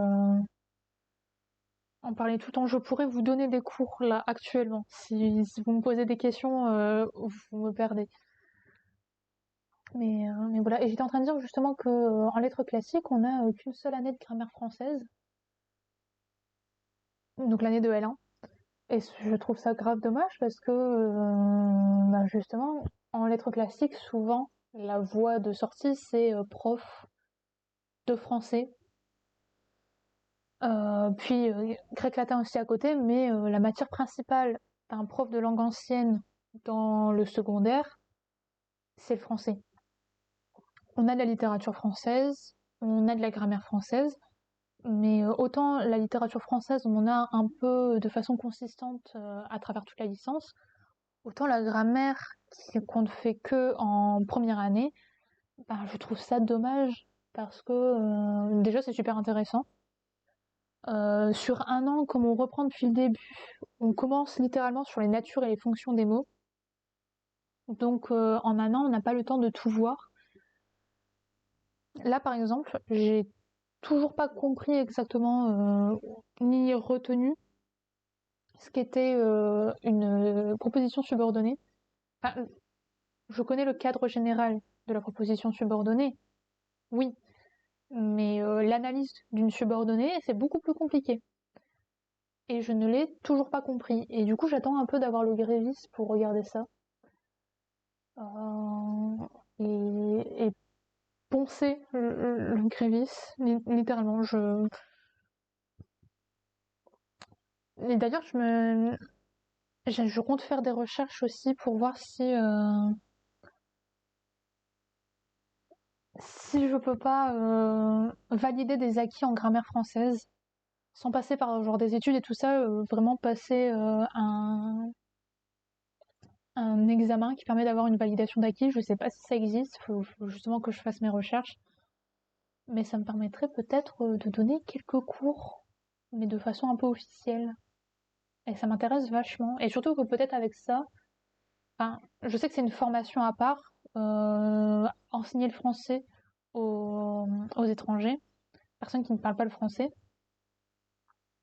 [SPEAKER 1] tout le temps. Je pourrais vous donner des cours là actuellement. Si vous me posez des questions, vous me perdez. Mais voilà. Et j'étais en train de dire justement que en lettres classiques, on n'a qu'une seule année de grammaire française, donc l'année de L1. Et je trouve ça grave dommage parce que bah, justement, en lettres classiques, souvent, la voie de sortie, c'est prof de français. Puis grec-latin aussi à côté, mais la matière principale d'un prof de langue ancienne dans le secondaire, c'est le français. On a de la littérature française, on a de la grammaire française, mais autant la littérature française, on en a un peu de façon consistante à travers toute la licence, autant la grammaire qu'on ne fait que en première année, ben, je trouve ça dommage parce que déjà c'est super intéressant. Sur un an, comme on reprend depuis le début, on commence littéralement sur les natures et les fonctions des mots. Donc en un an, on n'a pas le temps de tout voir. Là, par exemple, j'ai toujours pas compris exactement ni retenu ce qu'était une proposition subordonnée. Enfin, je connais le cadre général de la proposition subordonnée, oui, mais l'analyse d'une subordonnée, c'est beaucoup plus compliqué. Et je ne l'ai toujours pas compris. Et du coup, j'attends un peu d'avoir le grévis pour regarder ça. Et poncer le grévis, littéralement. Et d'ailleurs, je compte faire des recherches aussi pour voir si je peux pas valider des acquis en grammaire française sans passer par genre des études et tout ça, vraiment passer un examen qui permet d'avoir une validation d'acquis. Je sais pas si ça existe, faut justement que je fasse mes recherches, mais ça me permettrait peut-être de donner quelques cours, mais de façon un peu officielle. Et ça m'intéresse vachement. Et surtout que peut-être avec ça, enfin, je sais que c'est une formation à part, enseigner le français aux étrangers, personnes qui ne parlent pas le français.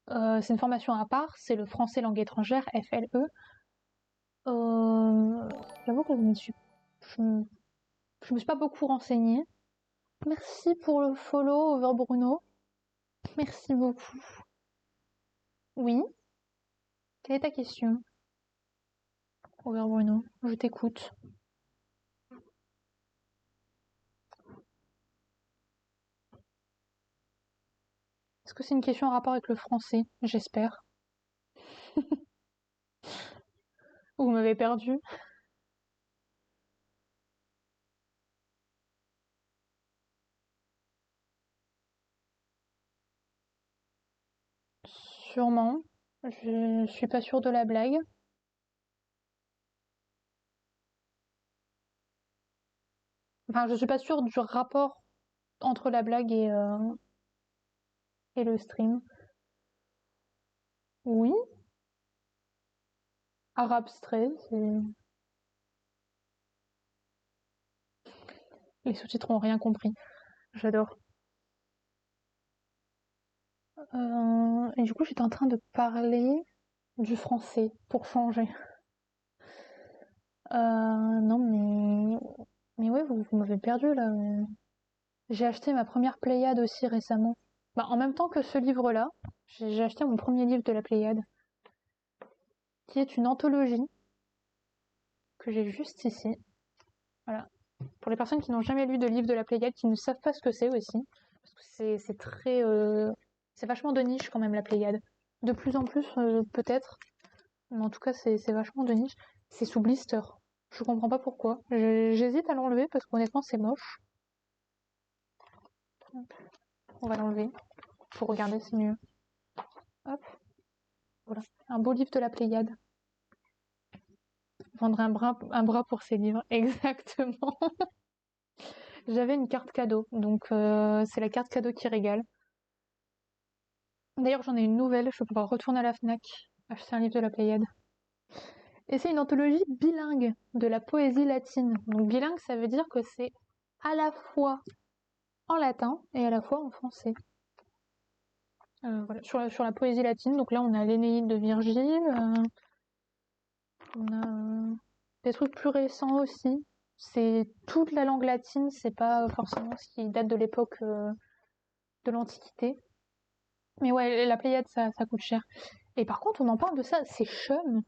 [SPEAKER 1] C'est une formation à part, c'est le français langue étrangère, FLE. J'avoue que je, je me suis pas beaucoup renseignée. Merci pour le follow, Over Bruno. Merci beaucoup. Oui. Quelle est ta question, Robert Bruno? Je t'écoute. Est-ce que c'est une question en rapport avec le français? J'espère. Vous m'avez perdu. Sûrement. Je suis pas sûre de la blague. Enfin, je suis pas sûre du rapport entre la blague et le stream. Oui, arabe abstrait, les sous-titres ont rien compris. J'adore. Et du coup, j'étais en train de parler du français pour changer. Non, mais ouais, vous m'avez perdu là. J'ai acheté ma première Pléiade aussi récemment. Bah, en même temps que ce livre-là, j'ai acheté mon premier livre de la Pléiade, qui est une anthologie que j'ai juste ici. Voilà. Pour les personnes qui n'ont jamais lu de livre de la Pléiade, qui ne savent pas ce que c'est aussi, parce que c'est très, c'est vachement de niche quand même la Pléiade. De plus en plus peut-être, mais en tout cas c'est vachement de niche. C'est sous blister. Je comprends pas pourquoi. J'hésite à l'enlever parce qu'honnêtement c'est moche. On va l'enlever. Pour regarder, c'est mieux. Hop, voilà. Un beau livre de la Pléiade. Vendre un bras pour ces livres. Exactement. J'avais une carte cadeau, donc c'est la carte cadeau qui régale. D'ailleurs, j'en ai une nouvelle, je vais pouvoir retourner à la Fnac, acheter un livre de la Pléiade. Et c'est une anthologie bilingue de la poésie latine. Donc bilingue, ça veut dire que c'est à la fois en latin et à la fois en français. Voilà, sur la poésie latine. Donc là, on a l'Énéide de Virgile, on a des trucs plus récents aussi. C'est toute la langue latine, c'est pas forcément ce qui date de l'époque de l'Antiquité. Mais ouais, la Pléiade, ça coûte cher. Et par contre, on en parle de ça, c'est chum.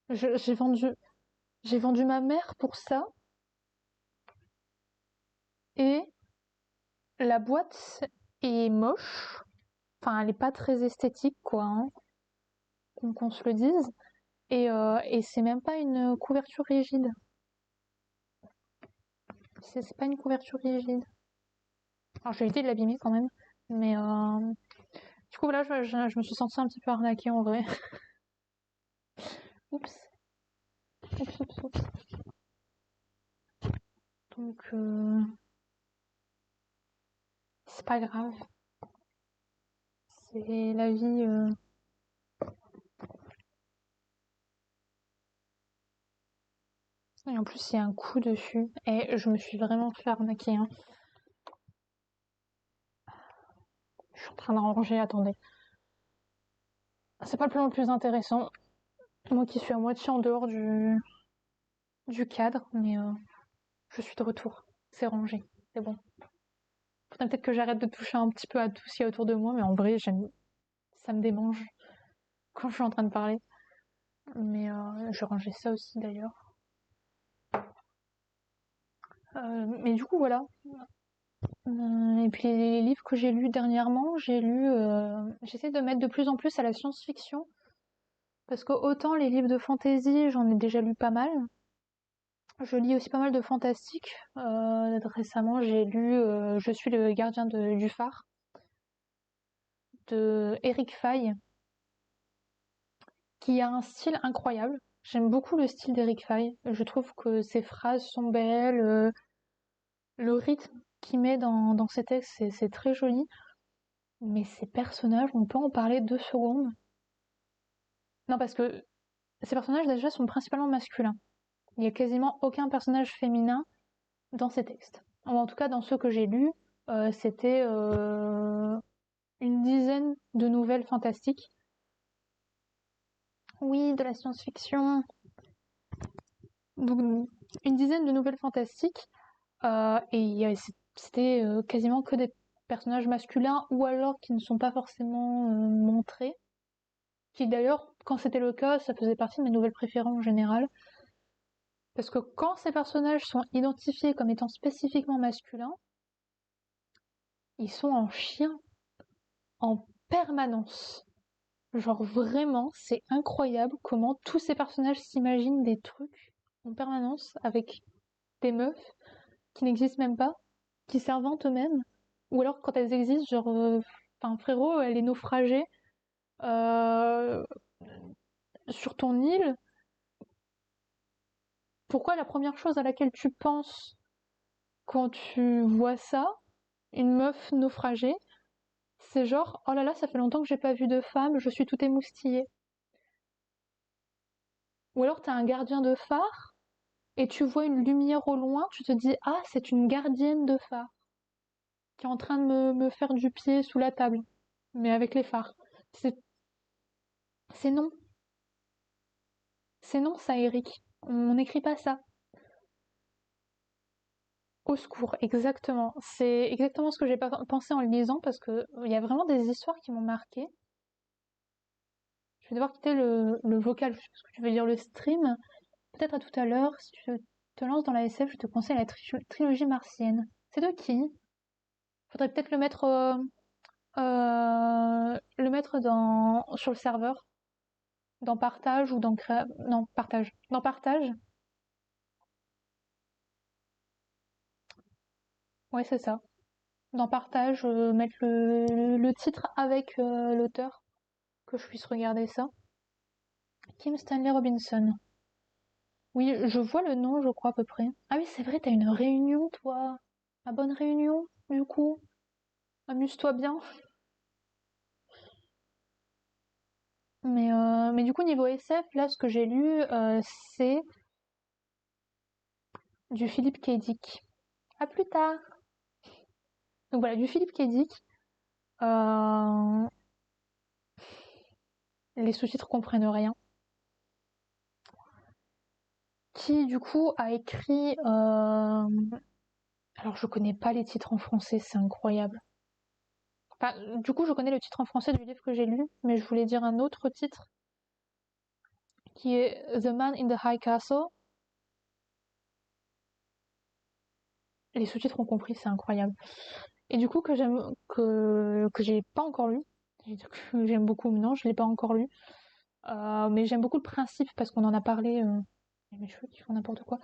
[SPEAKER 1] J'ai vendu ma mère pour ça. Et la boîte est moche. Enfin, elle est pas très esthétique, quoi, hein, qu'on se le dise. Et c'est même pas une couverture rigide. C'est pas une couverture rigide. Alors, j'ai évité de l'abîmer quand même. Mais du coup, là, je me suis sentie un petit peu arnaquée en vrai. Oups. Oups, oups, oups. Donc, c'est pas grave. C'est la vie. Et en plus, il y a un coup dessus. Et je me suis vraiment fait arnaquer, hein. Je suis en train de ranger, attendez. C'est pas le plan le plus intéressant. Moi qui suis à moitié en dehors du cadre, mais je suis de retour. C'est rangé, c'est bon. Faudrait peut-être que j'arrête de toucher un petit peu à tout ce qu'il y a autour de moi, mais en vrai, ça me démange quand je suis en train de parler. Mais je rangeais ça aussi d'ailleurs. Mais du coup, voilà. Et puis les livres que j'ai lus dernièrement, j'essaie de mettre de plus en plus à la science-fiction. Parce que autant les livres de fantasy, j'en ai déjà lu pas mal. Je lis aussi pas mal de fantastique. Récemment, j'ai lu Je suis le gardien du phare de Eric Faye, qui a un style incroyable. J'aime beaucoup le style d'Eric Faye. Je trouve que ses phrases sont belles, le rythme qu'il met dans ses textes, c'est très joli. Mais ces personnages, on peut en parler 2 secondes. Non, parce que ces personnages déjà sont principalement masculins. Il n'y a quasiment aucun personnage féminin dans ces textes. Ou en tout cas, dans ceux que j'ai lus, c'était une dizaine de nouvelles fantastiques. Oui, de la science-fiction. Donc, une dizaine de nouvelles fantastiques. Et c'était quasiment que des personnages masculins ou alors qui ne sont pas forcément montrés. qui d'ailleurs, quand c'était le cas, ça faisait partie de mes nouvelles préférées en général. Parce que quand ces personnages sont identifiés comme étant spécifiquement masculins, ils sont en chien en permanence. Genre vraiment, c'est incroyable comment tous ces personnages s'imaginent des trucs en permanence avec des meufs qui n'existent même pas, qui s'inventent eux-mêmes, ou alors quand elles existent, genre, enfin frérot, elle est naufragée euh, sur ton île. Pourquoi la première chose à laquelle tu penses quand tu vois ça, une meuf naufragée, c'est genre oh là là, ça fait longtemps que j'ai pas vu de femme, je suis tout émoustillée. Ou alors t'as un gardien de phare et tu vois une lumière au loin, tu te dis ah, c'est une gardienne de phare qui est en train de me faire du pied sous la table, mais avec les phares. C'est c'est non, c'est non ça, Eric. On n'écrit pas ça. Au secours, exactement. C'est exactement ce que j'ai pensé en le lisant parce que il y a vraiment des histoires qui m'ont marqué. Je vais devoir quitter le vocal, je sais pas ce que tu veux dire, le stream. Peut-être à tout à l'heure, si tu te lances dans la SF, je te conseille la trilogie martienne. C'est de qui? Faudrait peut-être le mettre sur le serveur, dans partage ou dans non, partage. Dans partage. Ouais, c'est ça. Dans partage, mettre le titre avec l'auteur, que je puisse regarder ça. Kim Stanley Robinson. Oui, je vois le nom, je crois à peu près. Ah oui, c'est vrai, t'as une réunion, toi. La bonne réunion, du coup. Amuse-toi bien. Mais du coup, niveau SF, là, ce que j'ai lu, c'est du Philippe K. Dick. À plus tard. Donc voilà, du Philippe K. Dick. Euh, les sous-titres comprennent rien. Qui, du coup, a écrit... alors, je connais pas les titres en français, c'est incroyable. Enfin, du coup, je connais le titre en français du livre que j'ai lu, mais je voulais dire un autre titre, qui est The Man in the High Castle. Les sous-titres ont compris, c'est incroyable. Et du coup, que j'ai pas encore lu. Que j'aime beaucoup, mais non, je l'ai pas encore lu. Mais j'aime beaucoup le principe parce qu'on en a parlé. Mes cheveux qui font n'importe quoi.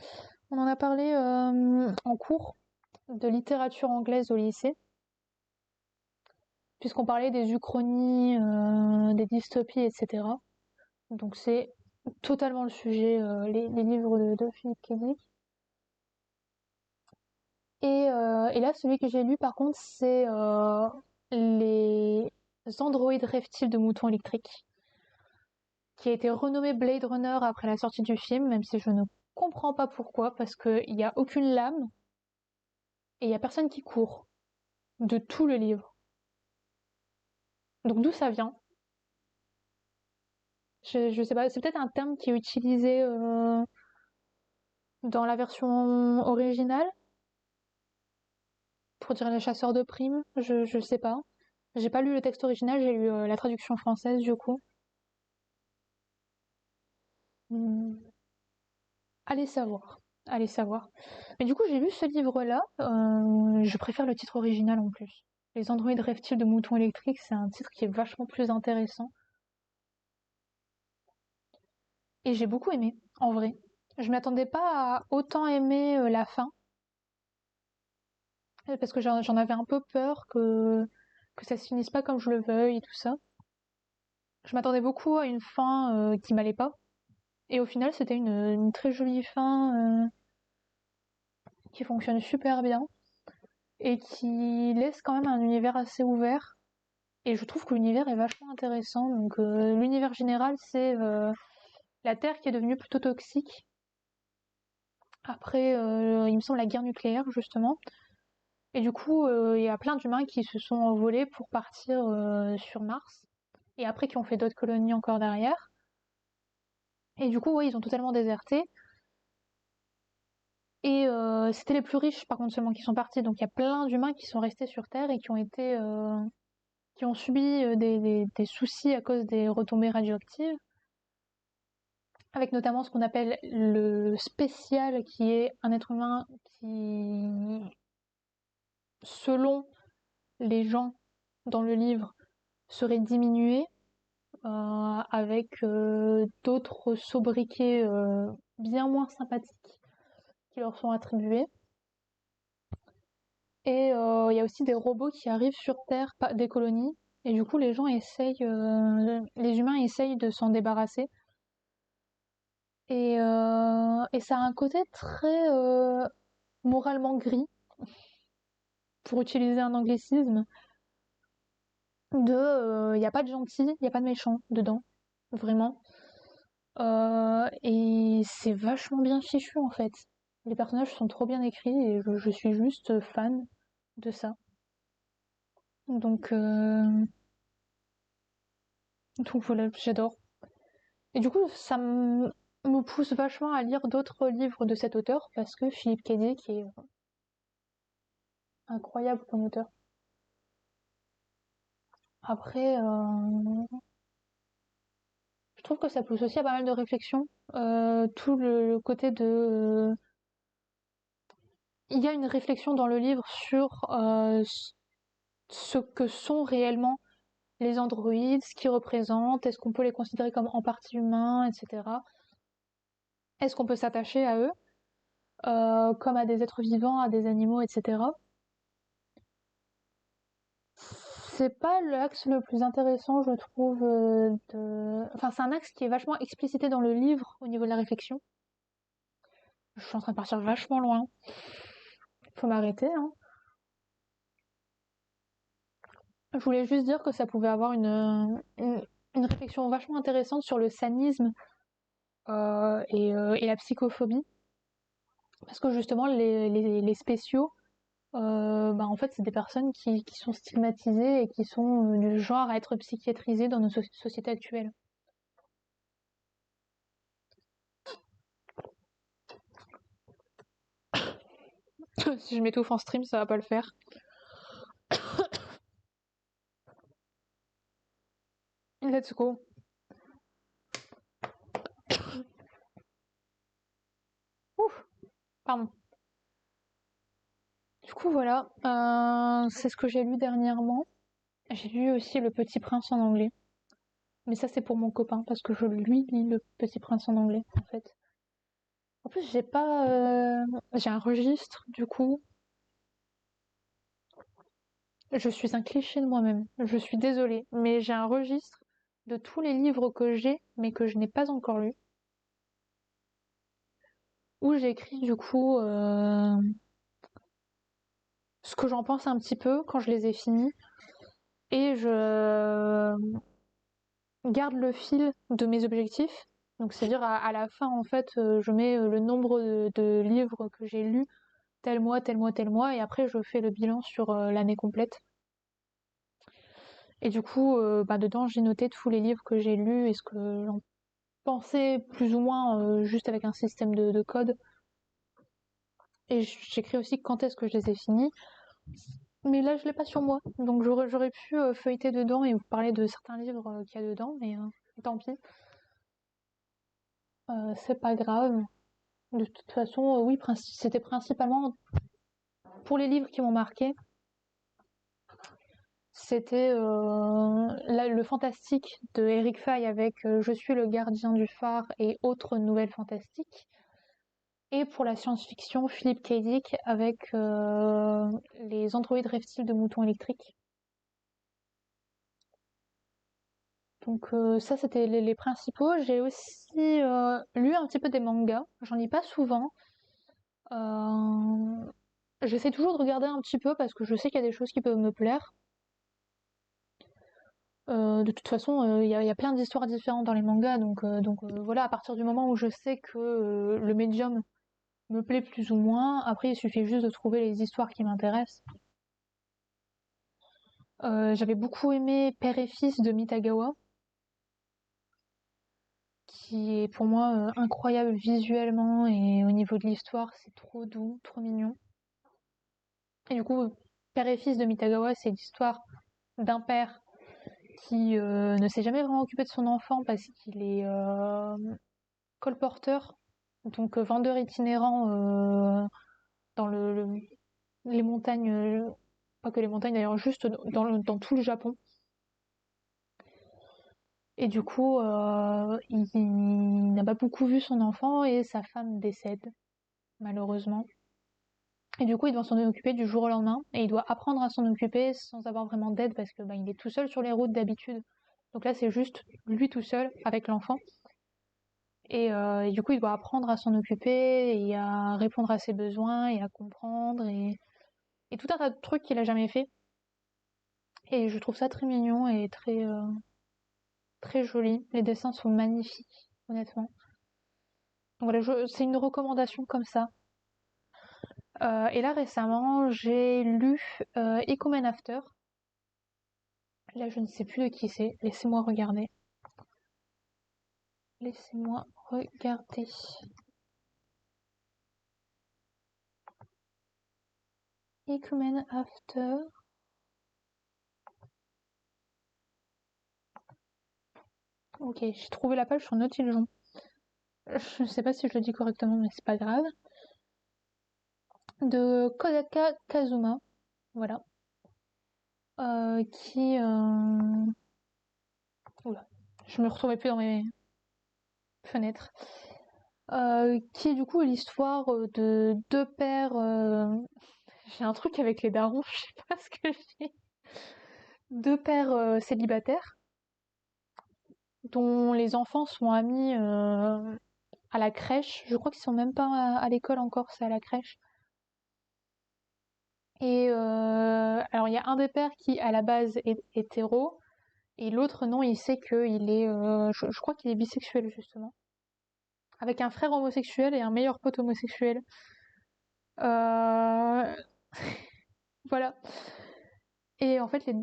[SPEAKER 1] On en a parlé en cours de littérature anglaise au lycée, puisqu'on parlait des uchronies, des dystopies, etc. Donc c'est totalement le sujet, les livres de Philippe K. Dick. Et là, celui que j'ai lu, par contre, c'est les androïdes rêvent-ils de moutons électriques, qui a été renommé Blade Runner après la sortie du film, même si je ne comprends pas pourquoi, parce qu'il n'y a aucune lame et il n'y a personne qui court de tout le livre. Donc d'où ça vient? Je sais pas, c'est peut-être un terme qui est utilisé dans la version originale pour dire les chasseurs de primes, je sais pas. J'ai pas lu le texte original, j'ai lu la traduction française du coup. Hmm. Allez savoir, allez savoir. Mais du coup, j'ai lu ce livre-là, je préfère le titre original en plus. Les androïdes rêvent-ils de moutons électriques, c'est un titre qui est vachement plus intéressant. Et j'ai beaucoup aimé, en vrai. Je m'attendais pas à autant aimer la fin, parce que j'en avais un peu peur que ça se finisse pas comme je le veuille et tout ça. Je m'attendais beaucoup à une fin qui m'allait pas. Et au final, c'était une très jolie fin qui fonctionne super bien et qui laisse quand même un univers assez ouvert. Et je trouve que l'univers est vachement intéressant. Donc l'univers général, c'est la Terre qui est devenue plutôt toxique. Après, il me semble, la guerre nucléaire, justement. Et du coup, il y a plein d'humains qui se sont envolés pour partir sur Mars. Et après, qui ont fait d'autres colonies encore derrière. Et du coup, ouais, ils ont totalement déserté. Et c'était les plus riches, par contre, seulement qui sont partis. Donc il y a plein d'humains qui sont restés sur Terre et qui ont été qui ont subi des soucis à cause des retombées radioactives, avec notamment ce qu'on appelle le spécial, qui est un être humain qui, selon les gens dans le livre, serait diminué, avec d'autres sobriquets bien moins sympathiques qui leur sont attribués. Et il y a aussi des robots qui arrivent sur Terre, des colonies, et du coup les humains essayent de s'en débarrasser. Et ça a un côté très moralement gris, pour utiliser un anglicisme, il n'y a pas de gentils, il n'y a pas de méchants dedans, vraiment. Et c'est vachement bien fichu en fait. Les personnages sont trop bien écrits et je suis juste fan de ça. Donc, voilà, j'adore. Et du coup, ça me pousse vachement à lire d'autres livres de cet auteur parce que Philip K. Dick est incroyable comme auteur. Après, je trouve que ça pousse aussi à pas mal de réflexions. Tout le côté de... Il y a une réflexion dans le livre sur ce que sont réellement les androïdes, ce qu'ils représentent, est-ce qu'on peut les considérer comme en partie humains, etc. Est-ce qu'on peut s'attacher à eux, comme à des êtres vivants, à des animaux, etc. C'est pas l'axe le plus intéressant, je trouve, Enfin, c'est un axe qui est vachement explicité dans le livre au niveau de la réflexion. Je suis en train de partir vachement loin. Faut m'arrêter, hein. Je voulais juste dire que ça pouvait avoir une réflexion vachement intéressante sur le sadisme et la psychophobie. Parce que justement, les spéciaux, en fait, c'est des personnes qui sont stigmatisées et qui sont du genre à être psychiatrisées dans nos sociétés actuelles. Si je m'étouffe en stream, ça va pas le faire. Let's go. Ouf, pardon. Du coup, voilà, c'est ce que j'ai lu dernièrement. J'ai lu aussi Le Petit Prince en anglais. Mais ça, c'est pour mon copain, parce que je lui lis Le Petit Prince en anglais, en fait. En plus, j'ai pas... J'ai un registre, du coup. Je suis un cliché de moi-même. Je suis désolée, mais j'ai un registre de tous les livres que j'ai, mais que je n'ai pas encore lus. Où j'écris, du coup, ce que j'en pense un petit peu quand je les ai finis. Et je garde le fil de mes objectifs. Donc, c'est-à-dire à la fin, en fait, je mets le nombre de livres que j'ai lus tel mois, tel mois, tel mois, et après, je fais le bilan sur l'année complète. Et du coup, dedans, j'ai noté tous les livres que j'ai lus et ce que j'en pensais plus ou moins juste avec un système de code. Et j'écris aussi quand est-ce que je les ai finis. Mais là, je l'ai pas sur moi. Donc, j'aurais pu feuilleter dedans et vous parler de certains livres qu'il y a dedans, mais tant pis. C'est pas grave. De toute façon, oui, c'était principalement pour les livres qui m'ont marqué. C'était le fantastique de Eric Faye avec Je suis le gardien du phare et autres nouvelles fantastiques. Et pour la science-fiction, Philip K. Dick avec les androïdes reptiles de moutons électriques. Donc ça, c'était les principaux. J'ai aussi lu un petit peu des mangas. J'en lis pas souvent. J'essaie toujours de regarder un petit peu parce que je sais qu'il y a des choses qui peuvent me plaire. De toute façon, il y a plein d'histoires différentes dans les mangas, donc voilà, à partir du moment où je sais que le médium me plaît plus ou moins, après il suffit juste de trouver les histoires qui m'intéressent. J'avais beaucoup aimé Père et Fils de Mitagawa, qui est pour moi incroyable visuellement et au niveau de l'histoire, c'est trop doux, trop mignon. Et du coup, Père et Fils de Mitagawa, c'est l'histoire d'un père qui ne s'est jamais vraiment occupé de son enfant parce qu'il est colporteur, donc vendeur itinérant dans les montagnes, pas que les montagnes d'ailleurs, juste dans tout le Japon. Et du coup, il n'a pas beaucoup vu son enfant et sa femme décède, malheureusement. Et du coup, il doit s'en occuper du jour au lendemain et il doit apprendre à s'en occuper sans avoir vraiment d'aide parce que il est tout seul sur les routes d'habitude. Donc là, c'est juste lui tout seul avec l'enfant. Et du coup, il doit apprendre à s'en occuper et à répondre à ses besoins et à comprendre et tout un tas de trucs qu'il a jamais fait. Et je trouve ça très mignon et très joli. Les dessins sont magnifiques, honnêtement. Donc voilà, c'est une recommandation comme ça. Et là, récemment, j'ai lu Ecomen After. Là, je ne sais plus de qui c'est. Laissez-moi regarder. Laissez-moi regarder. Ecomen After. Ok, j'ai trouvé la page sur Nautiljon. Je ne sais pas si je le dis correctement, mais c'est pas grave. De Kodaka Kazuma, voilà. Qui... Oula, je me retrouvais plus dans mes fenêtres. Qui est du coup l'histoire de deux pères... J'ai un truc avec les darons, je sais pas ce que j'ai. Deux pères célibataires, dont les enfants sont amis à la crèche. Je crois qu'ils sont même pas à l'école encore, c'est à la crèche. Et alors il y a un des pères qui à la base est hétéro, et l'autre non, il sait qu'il est, je crois qu'il est bisexuel justement, avec un frère homosexuel et un meilleur pote homosexuel. Euh, voilà. Et en fait les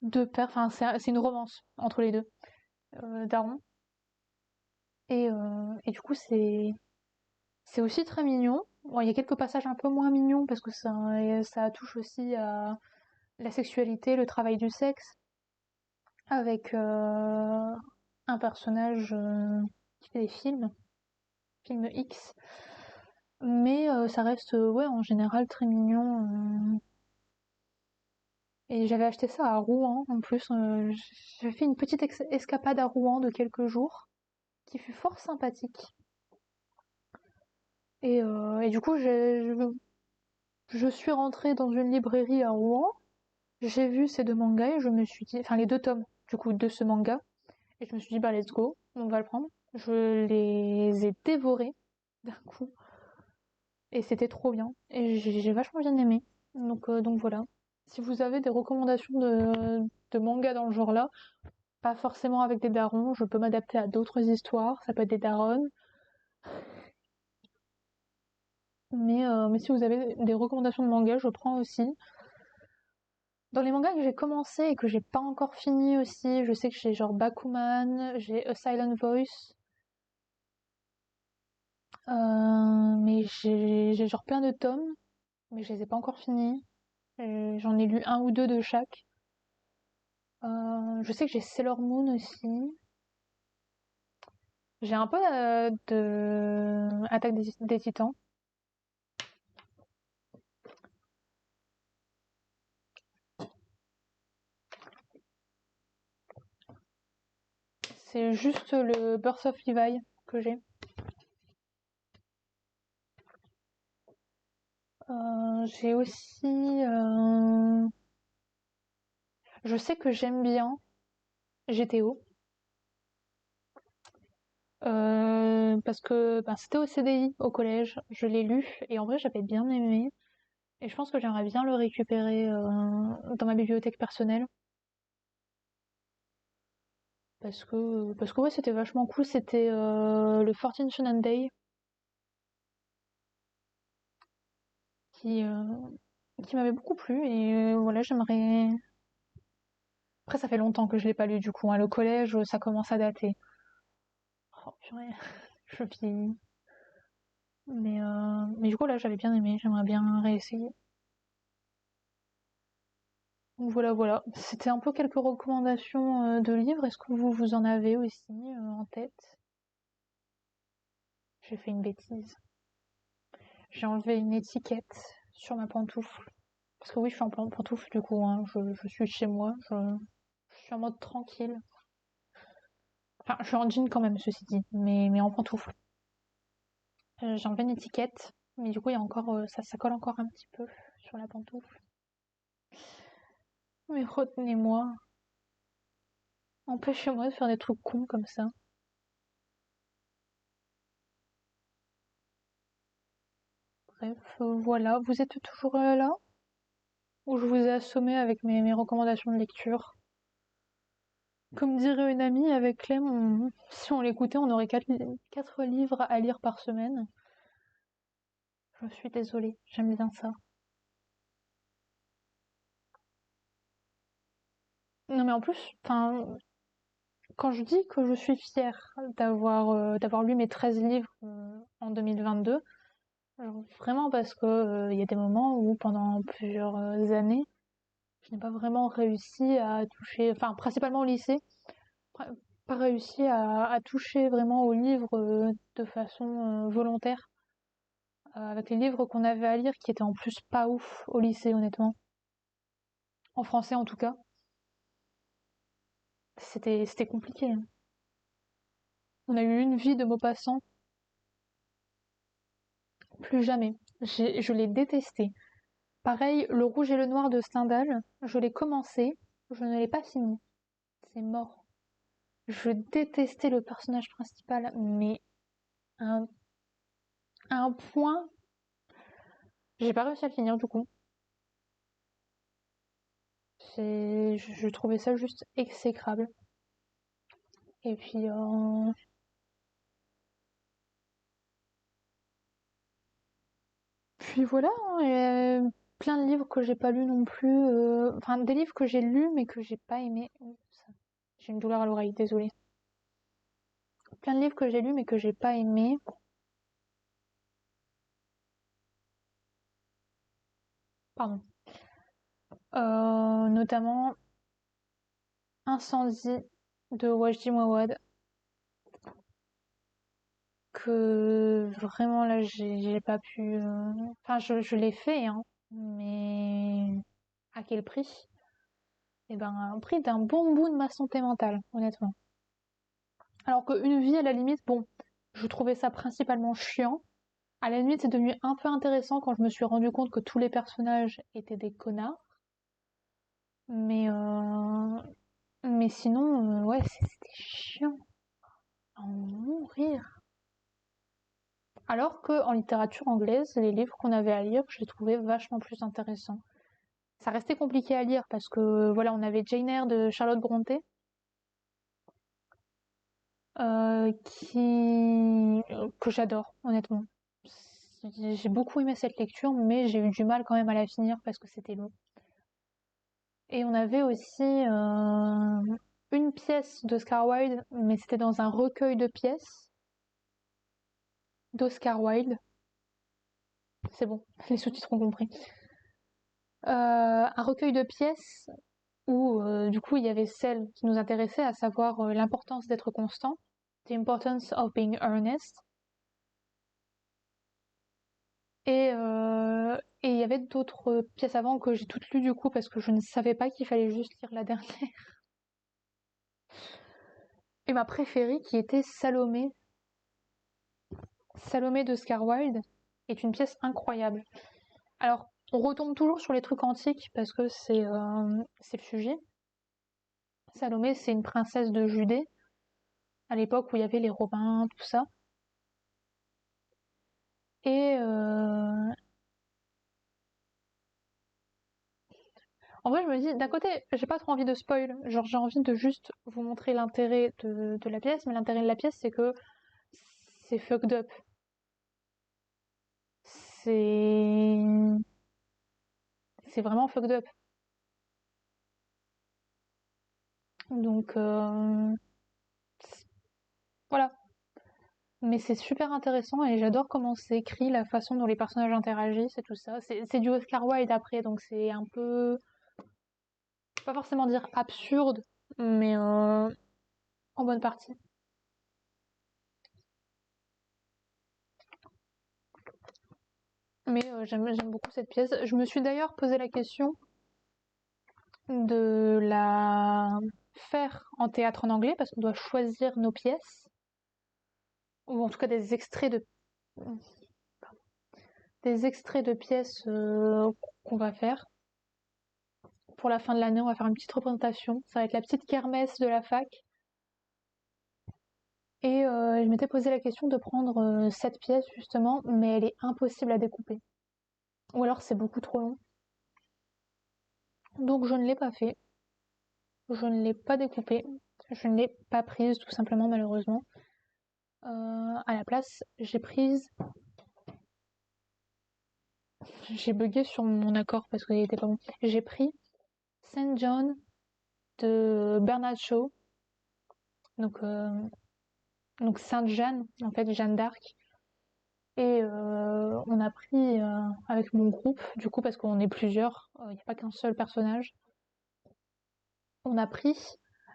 [SPEAKER 1] deux pères, enfin c'est une romance entre les deux darons. Et du coup c'est aussi très mignon. Bon, il y a quelques passages un peu moins mignons parce que ça touche aussi à la sexualité, le travail du sexe, avec un personnage qui fait des films X. Mais ça reste, ouais, en général très mignon. Et j'avais acheté ça à Rouen en plus. J'ai fait une petite escapade à Rouen de quelques jours qui fut fort sympathique. Et du coup, je suis rentrée dans une librairie à Rouen. J'ai vu ces deux mangas et je me suis dit, enfin les deux tomes du coup de ce manga, et je me suis dit bah let's go, on va le prendre. Je les ai dévorés d'un coup et c'était trop bien et j'ai vachement bien aimé. Donc voilà. Si vous avez des recommandations de mangas dans le genre là, pas forcément avec des darons, je peux m'adapter à d'autres histoires, ça peut être des daronnes. Mais si vous avez des recommandations de mangas, je prends aussi. Dans les mangas que j'ai commencé et que j'ai pas encore fini aussi, je sais que j'ai genre Bakuman, j'ai A Silent Voice, mais j'ai genre plein de tomes, mais je les ai pas encore finis. J'en ai lu un ou deux de chaque. Je sais que j'ai Sailor Moon aussi. J'ai un peu de Attaque des Titans. C'est juste le Birth of Levi que j'ai. J'ai aussi... Je sais que j'aime bien GTO. Parce que c'était au CDI au collège, je l'ai lu et en vrai j'avais bien aimé. Et je pense que j'aimerais bien le récupérer dans ma bibliothèque personnelle. Parce que ouais, c'était vachement cool. C'était le 14 Shonen Day qui, euh, qui m'avait beaucoup plu. Et voilà, j'aimerais. Après, ça fait longtemps que je l'ai pas lu du coup, hein. Le collège, ça commence à dater. Oh purée, je vieillis. Mais du coup, là, j'avais bien aimé. J'aimerais bien réessayer. Donc voilà, voilà. C'était un peu quelques recommandations de livres. Est-ce que vous en avez aussi en tête? J'ai fait une bêtise. J'ai enlevé une étiquette sur ma pantoufle. Parce que oui, je suis en pantoufle du coup, hein. Je suis chez moi, je suis en mode tranquille. Enfin, je suis en jean quand même, ceci dit, mais en pantoufle. J'ai enlevé une étiquette, mais du coup, il y a encore, ça colle encore un petit peu sur la pantoufle. Mais retenez-moi, empêchez-moi de faire des trucs cons comme ça. Bref, voilà. Vous êtes toujours là? Ou je vous ai assommé avec mes recommandations de lecture? Comme dirait une amie, avec Clem, si on l'écoutait, on aurait 4 livres à lire par semaine. Je suis désolée, j'aime bien ça. Non mais en plus, enfin, quand je dis que je suis fière d'avoir lu mes 13 livres en 2022, vraiment parce que il y a des moments où pendant plusieurs années, je n'ai pas vraiment réussi à toucher, enfin principalement au lycée, pas réussi à toucher vraiment aux livres de façon volontaire, avec les livres qu'on avait à lire qui étaient en plus pas ouf au lycée honnêtement, en français en tout cas, c'était compliqué, hein. On a eu une vie de Maupassant, plus jamais. Je l'ai détesté. Pareil, Le Rouge et le Noir de Stendhal, je l'ai commencé, je ne l'ai pas fini. C'est mort. Je détestais le personnage principal, mais à un point, j'ai pas réussi à le finir du coup. Je trouvais ça juste exécrable. Et puis voilà, hein, et, plein de livres que j'ai pas lus non plus. Enfin, des livres que j'ai lus mais que j'ai pas aimé. J'ai une douleur à l'oreille, désolée. Plein de livres que j'ai lus mais que j'ai pas aimé. Pardon. Notamment Incendie de Wajdi Mouawad, que vraiment là j'ai pas pu. Enfin, je l'ai fait, hein, mais à quel prix? Eh ben, un prix d'un bon bout de ma santé mentale, honnêtement. Alors qu'une vie, à la limite, bon, je trouvais ça principalement chiant. À la limite, c'est devenu un peu intéressant quand je me suis rendu compte que tous les personnages étaient des connards. Mais, euh, mais sinon, ouais, c'était chiant à en mourir. Alors qu'en littérature anglaise, les livres qu'on avait à lire, je les trouvais vachement plus intéressants. Ça restait compliqué à lire parce que voilà, on avait Jane Eyre de Charlotte Brontë, que j'adore honnêtement. J'ai beaucoup aimé cette lecture, mais j'ai eu du mal quand même à la finir parce que c'était long. Et on avait aussi une pièce d'Oscar Wilde, mais c'était dans un recueil de pièces d'Oscar Wilde. C'est bon, les sous-titres ont compris. Un recueil de pièces où du coup il y avait celle qui nous intéressait, à savoir l'importance d'être constant, The Importance of Being Earnest, et il y avait d'autres pièces avant que j'ai toutes lues du coup parce que je ne savais pas qu'il fallait juste lire la dernière. Et ma préférée qui était Salomé. Salomé d'Oscar Wilde est une pièce incroyable. Alors on retombe toujours sur les trucs antiques parce que c'est le sujet. Salomé, c'est une princesse de Judée à l'époque où il y avait les Romains, tout ça. Et en vrai, je me dis, d'un côté, j'ai pas trop envie de spoil. Genre, j'ai envie de juste vous montrer l'intérêt de la pièce, mais l'intérêt de la pièce, c'est que c'est fucked up. C'est c'est vraiment fucked up. Donc voilà. Mais c'est super intéressant et j'adore comment c'est écrit, la façon dont les personnages interagissent et tout ça. C'est du Oscar Wilde après, donc c'est un peu pas forcément dire absurde, mais en bonne partie. Mais j'aime beaucoup cette pièce. Je me suis d'ailleurs posé la question de la faire en théâtre en anglais, parce qu'on doit choisir nos pièces, ou en tout cas des extraits de pièces qu'on va faire. Pour la fin de l'année, on va faire une petite représentation. Ça va être la petite kermesse de la fac. Et je m'étais posé la question de prendre cette pièce justement, mais elle est impossible à découper. Ou alors c'est beaucoup trop long. Donc je ne l'ai pas fait. Je ne l'ai pas découpée. Je ne l'ai pas prise tout simplement malheureusement. À la place, j'ai prise... J'ai bugué sur mon accord parce qu'il était pas bon. J'ai pris Saint John de Bernard Shaw. Donc Sainte Jeanne, en fait Jeanne d'Arc. Et on a pris avec mon groupe, du coup parce qu'on est plusieurs, il n'y a pas qu'un seul personnage, on a pris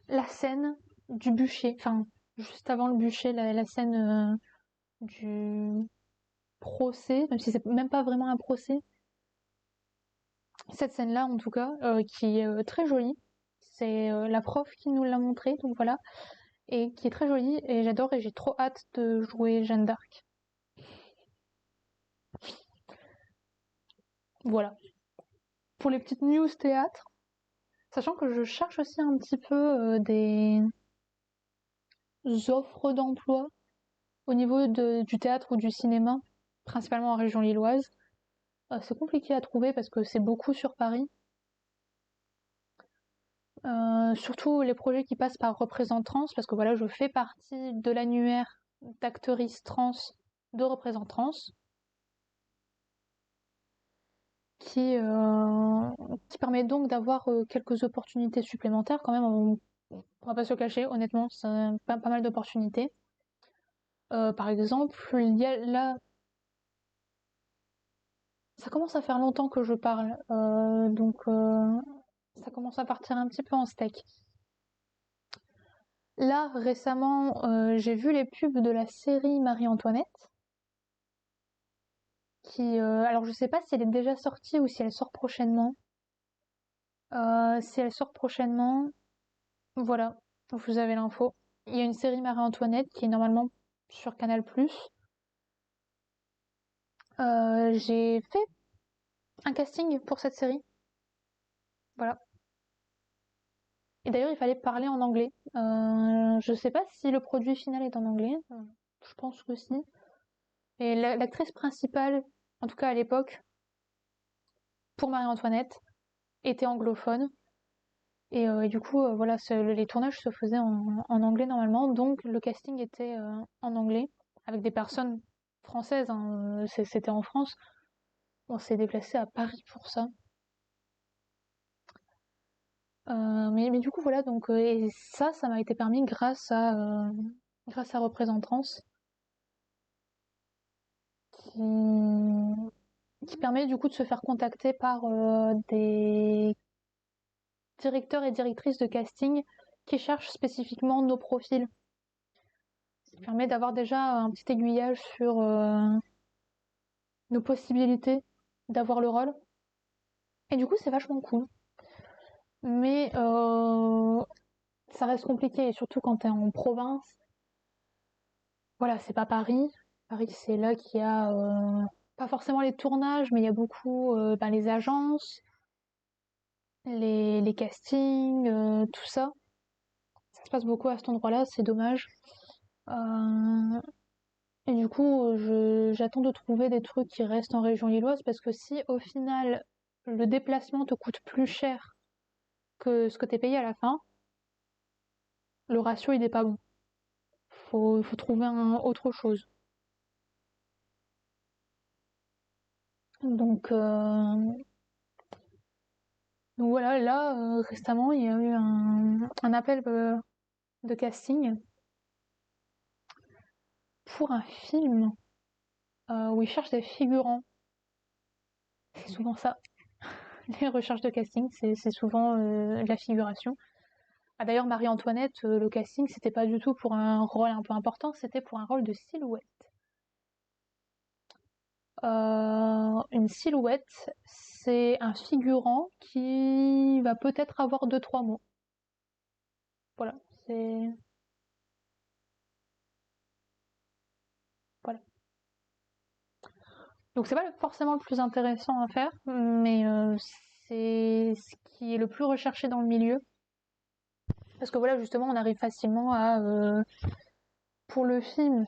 [SPEAKER 1] la scène du bûcher, enfin juste avant le bûcher, la scène du procès, même si c'est même pas vraiment un procès. Cette scène-là en tout cas, qui est très jolie, c'est la prof qui nous l'a montré, donc voilà, et qui est très jolie, et j'adore, et j'ai trop hâte de jouer Jeanne d'Arc. Voilà. Pour les petites news théâtre, sachant que je cherche aussi un petit peu des offres d'emploi au niveau du théâtre ou du cinéma, principalement en région lilloise. C'est compliqué à trouver parce que c'est beaucoup sur Paris. Surtout les projets qui passent par Représente Trans, parce que voilà, je fais partie de l'annuaire d'actrices trans de Représente Trans, qui permet donc d'avoir quelques opportunités supplémentaires quand même. On va pas se le cacher, honnêtement, c'est pas mal d'opportunités. Par exemple, il y a là, ça commence à faire longtemps que je parle, donc ça commence à partir un petit peu en steak. Là, récemment, j'ai vu les pubs de la série Marie-Antoinette, alors je sais pas si elle est déjà sortie ou si elle sort prochainement. Si elle sort prochainement, voilà, vous avez l'info. Il y a une série Marie-Antoinette qui est normalement sur Canal+. J'ai fait un casting pour cette série, voilà. Et d'ailleurs, il fallait parler en anglais. Je sais pas si le produit final est en anglais. Je pense que si. Et l'actrice principale, en tout cas à l'époque, pour Marie-Antoinette, était anglophone. Et du coup, voilà, les tournages se faisaient en anglais normalement. Donc le casting était en anglais, avec des personnes françaises, hein. C'était en France. On s'est déplacé à Paris pour ça. Mais du coup, voilà, donc, et ça m'a été permis grâce à Représente Trans, qui permet du coup de se faire contacter par des directeurs et directrices de casting qui cherchent spécifiquement nos profils. Ça permet d'avoir déjà un petit aiguillage sur nos possibilités d'avoir le rôle. Et du coup, c'est vachement cool. Mais ça reste compliqué, et surtout quand t'es en province. Voilà, c'est pas Paris. Paris, c'est là qu'il y a pas forcément les tournages, mais il y a beaucoup les agences, les castings, tout ça. Ça se passe beaucoup à cet endroit-là, c'est dommage. Euh, et du coup, j'attends de trouver des trucs qui restent en région lilloise, parce que si au final le déplacement te coûte plus cher que ce que t'es payé à la fin, le ratio il est pas bon. Il faut trouver autre chose. Donc voilà, là récemment il y a eu un appel de casting pour un film où ils cherchent des figurants. C'est souvent ça. les recherches de casting, c'est souvent de la figuration. Ah, d'ailleurs, Marie-Antoinette, le casting, c'était pas du tout pour un rôle un peu important, c'était pour un rôle de silhouette. Une silhouette, c'est un figurant qui va peut-être avoir deux, trois mots. Voilà, c'est... Voilà. Donc c'est pas forcément le plus intéressant à faire, mais c'est ce qui est le plus recherché dans le milieu. Parce que voilà, justement, on arrive facilement à... pour le film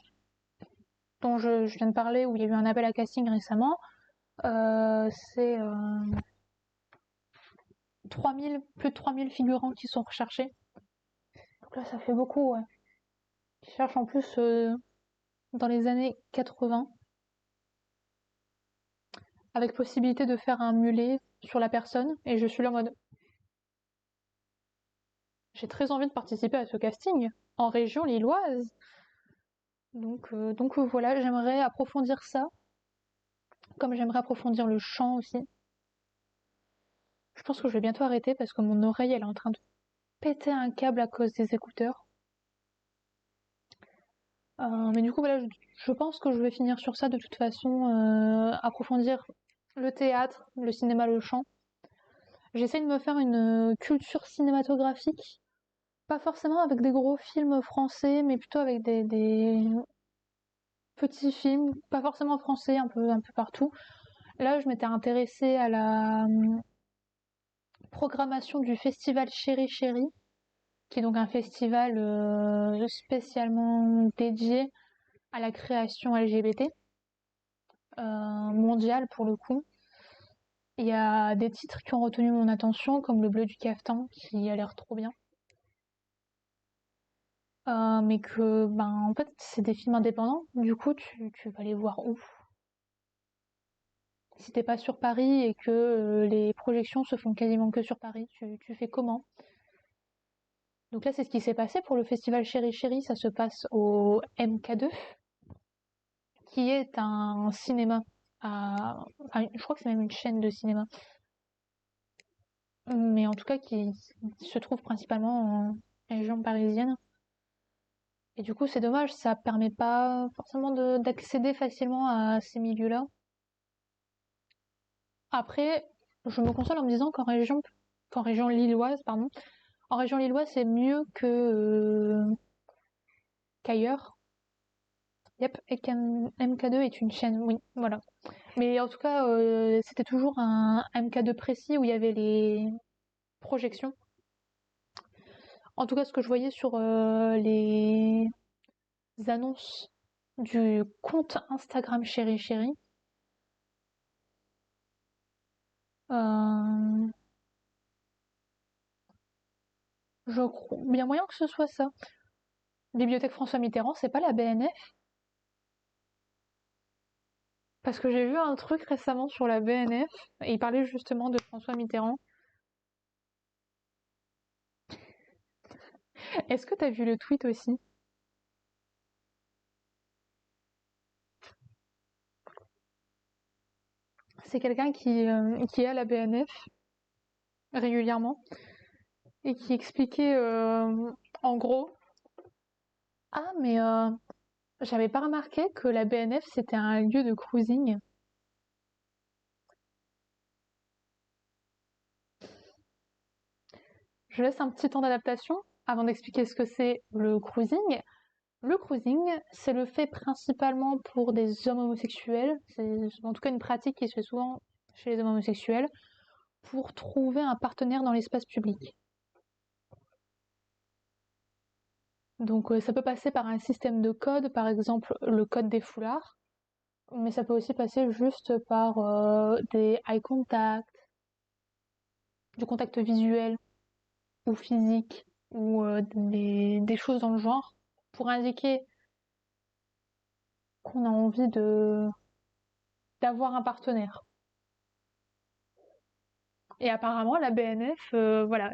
[SPEAKER 1] dont je viens de parler, où il y a eu un appel à casting récemment, c'est 3000, plus de 3000 figurants qui sont recherchés. Donc là, ça fait beaucoup, ouais. Ils cherchent en plus dans les années 80, avec possibilité de faire un mulet sur la personne, et je suis là en mode... J'ai très envie de participer à ce casting, en région lilloise. Donc voilà, j'aimerais approfondir ça, comme j'aimerais approfondir le chant aussi. Je pense que je vais bientôt arrêter parce que mon oreille, elle est en train de péter un câble à cause des écouteurs. Mais du coup, voilà, je pense que je vais finir sur ça de toute façon, approfondir le théâtre, le cinéma, le chant. J'essaie de me faire une culture cinématographique, pas forcément avec des gros films français, mais plutôt avec des petits films, pas forcément français, un peu partout. Là, je m'étais intéressée à la programmation du festival Chéri Chéri, qui est donc un festival spécialement dédié à la création LGBT, mondiale pour le coup. Il y a des titres qui ont retenu mon attention, comme Le Bleu du Caftan, qui a l'air trop bien. Mais que, ben, en fait, c'est des films indépendants. Du coup, tu vas les voir où? Si t'es pas sur Paris et que les projections se font quasiment que sur Paris, tu fais comment? Donc là, c'est ce qui s'est passé pour le festival Chéri Chéri. Ça se passe au MK2, qui est un cinéma enfin, je crois que c'est même une chaîne de cinéma. Mais en tout cas, qui se trouve principalement en région parisienne. Et du coup, c'est dommage, ça permet pas forcément d'accéder facilement à ces milieux-là. Après, je me console en me disant qu'en région lilloise, pardon, en région lilloise, c'est mieux qu'ailleurs. Yep, et MK2 est une chaîne, oui, voilà. Mais en tout cas, c'était toujours un MK2 précis où il y avait les projections. En tout cas, ce que je voyais sur les annonces du compte Instagram Chéri Chéri, euh, je crois bien moyen que ce soit ça. Bibliothèque François Mitterrand, c'est pas la BNF? Parce que j'ai vu un truc récemment sur la BNF et il parlait justement de François Mitterrand. Est-ce que t'as vu le tweet aussi? C'est quelqu'un qui est à la BNF régulièrement et qui expliquait en gros, ah mais j'avais pas remarqué que la BNF c'était un lieu de cruising. Je laisse un petit temps d'adaptation avant d'expliquer ce que c'est le cruising. Le cruising, c'est le fait principalement pour des hommes homosexuels, c'est en tout cas une pratique qui se fait souvent chez les hommes homosexuels, pour trouver un partenaire dans l'espace public. Donc ça peut passer par un système de code, par exemple le code des foulards, mais ça peut aussi passer juste par des eye contact, du contact visuel ou physique, ou des choses dans le genre, pour indiquer qu'on a envie d'avoir un partenaire. Et apparemment, la BNF, voilà,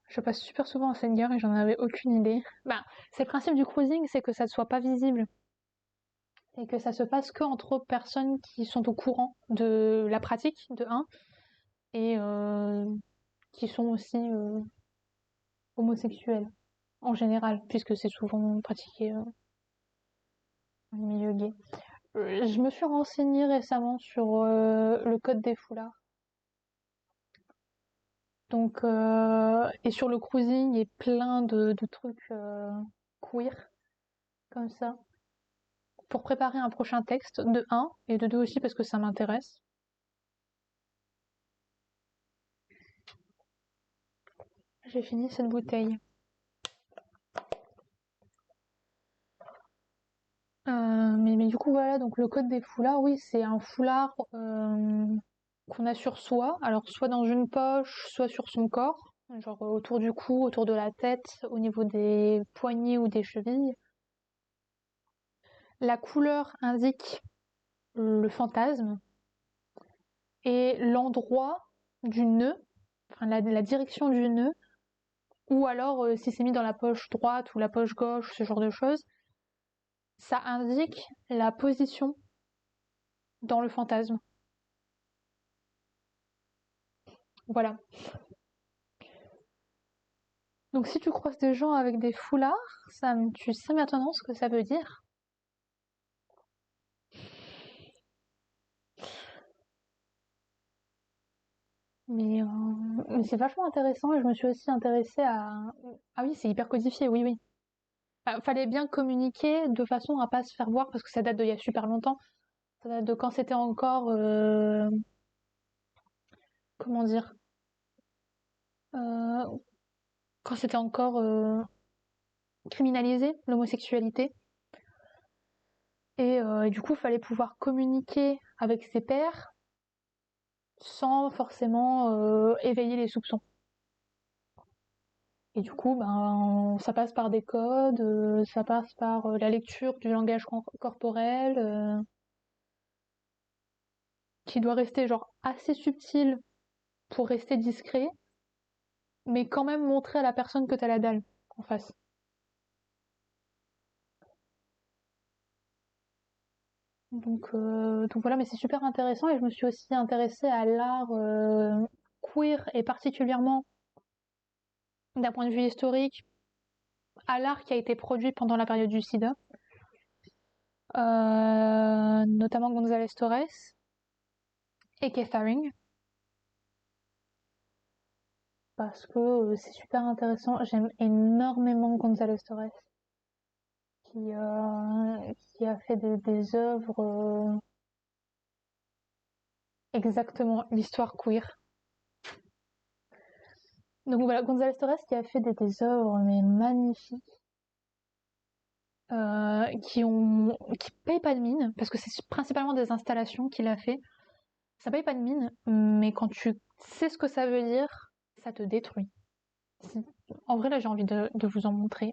[SPEAKER 1] je passe super souvent à cette gare et j'en avais aucune idée. Ben, c'est le principe du cruising, c'est que ça ne soit pas visible. et que ça se passe que entre personnes qui sont au courant de la pratique, de un, et qui sont aussi homosexuels, en général, puisque c'est souvent pratiqué dans le milieu gay. Je me suis renseignée récemment sur le code des foulards. Donc, et sur le cruising et plein de trucs queer, comme ça, pour préparer un prochain texte, de un, et de deux aussi parce que ça m'intéresse. J'ai fini cette bouteille. Mais du coup, voilà, donc le code des foulards, oui, c'est un foulard qu'on a sur soi, alors soit dans une poche, soit sur son corps, genre autour du cou, autour de la tête, au niveau des poignets ou des chevilles. La couleur indique le fantasme et l'endroit du nœud, enfin la direction du nœud, ou alors si c'est mis dans la poche droite ou la poche gauche, ce genre de choses, ça indique la position dans le fantasme. Voilà. Donc si tu croises des gens avec des foulards, tu sais maintenant ce que ça veut dire. Mais c'est vachement intéressant et je me suis aussi intéressée à... Ah oui, c'est hyper codifié, oui, oui. Fallait bien communiquer de façon à pas se faire voir parce que ça date d'il y a super longtemps. Ça date de quand c'était encore... comment dire euh, Quand c'était encore criminalisé, l'homosexualité. Et du coup, il fallait pouvoir communiquer avec ses pairs sans forcément éveiller les soupçons. Et du coup, ben, ça passe par des codes, ça passe par la lecture du langage corporel, qui doit rester genre assez subtil pour rester discret, mais quand même montrer à la personne que t'as la dalle en face. Donc voilà, mais c'est super intéressant et je me suis aussi intéressée à l'art queer et particulièrement d'un point de vue historique à l'art qui a été produit pendant la période du sida, notamment González Torres et Keith Haring, parce que c'est super intéressant. J'aime énormément González Torres, qui a fait des œuvres exactement l'histoire queer. Donc voilà, González Torres qui a fait des œuvres mais magnifiques, qui payent pas de mine, parce que c'est principalement des installations qu'il a fait. Ça paye pas de mine, mais quand tu sais ce que ça veut dire, ça te détruit. En vrai, là, j'ai envie de vous en montrer.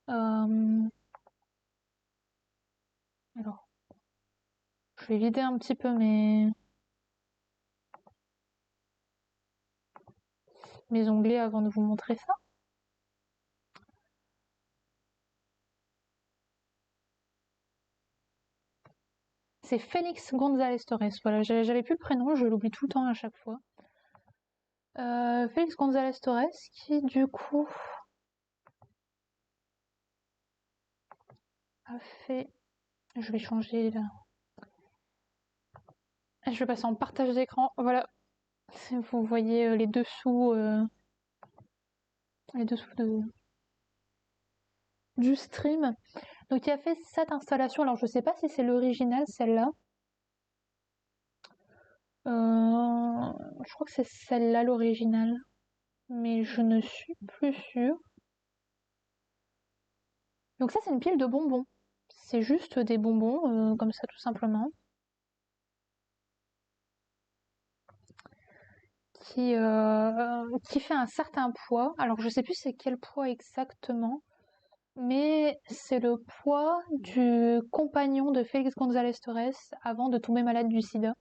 [SPEAKER 1] Euh, alors, je vais vider un petit peu mes onglets avant de vous montrer ça. C'est Félix González Torres. Voilà, j'avais plus le prénom, je l'oublie tout le temps à chaque fois. Félix González Torres, qui du coup a fait... Je vais changer là. Je vais passer en partage d'écran. Voilà, vous voyez les dessous du stream. Donc il a fait cette installation. Alors je sais pas si c'est l'original celle-là. Je crois que c'est celle-là l'original, mais je ne suis plus sûre. Donc ça c'est une pile de bonbons. C'est juste des bonbons comme ça tout simplement. Qui fait un certain poids. Alors je sais plus c'est quel poids exactement, mais c'est le poids du compagnon de Félix González Torres avant de tomber malade du sida.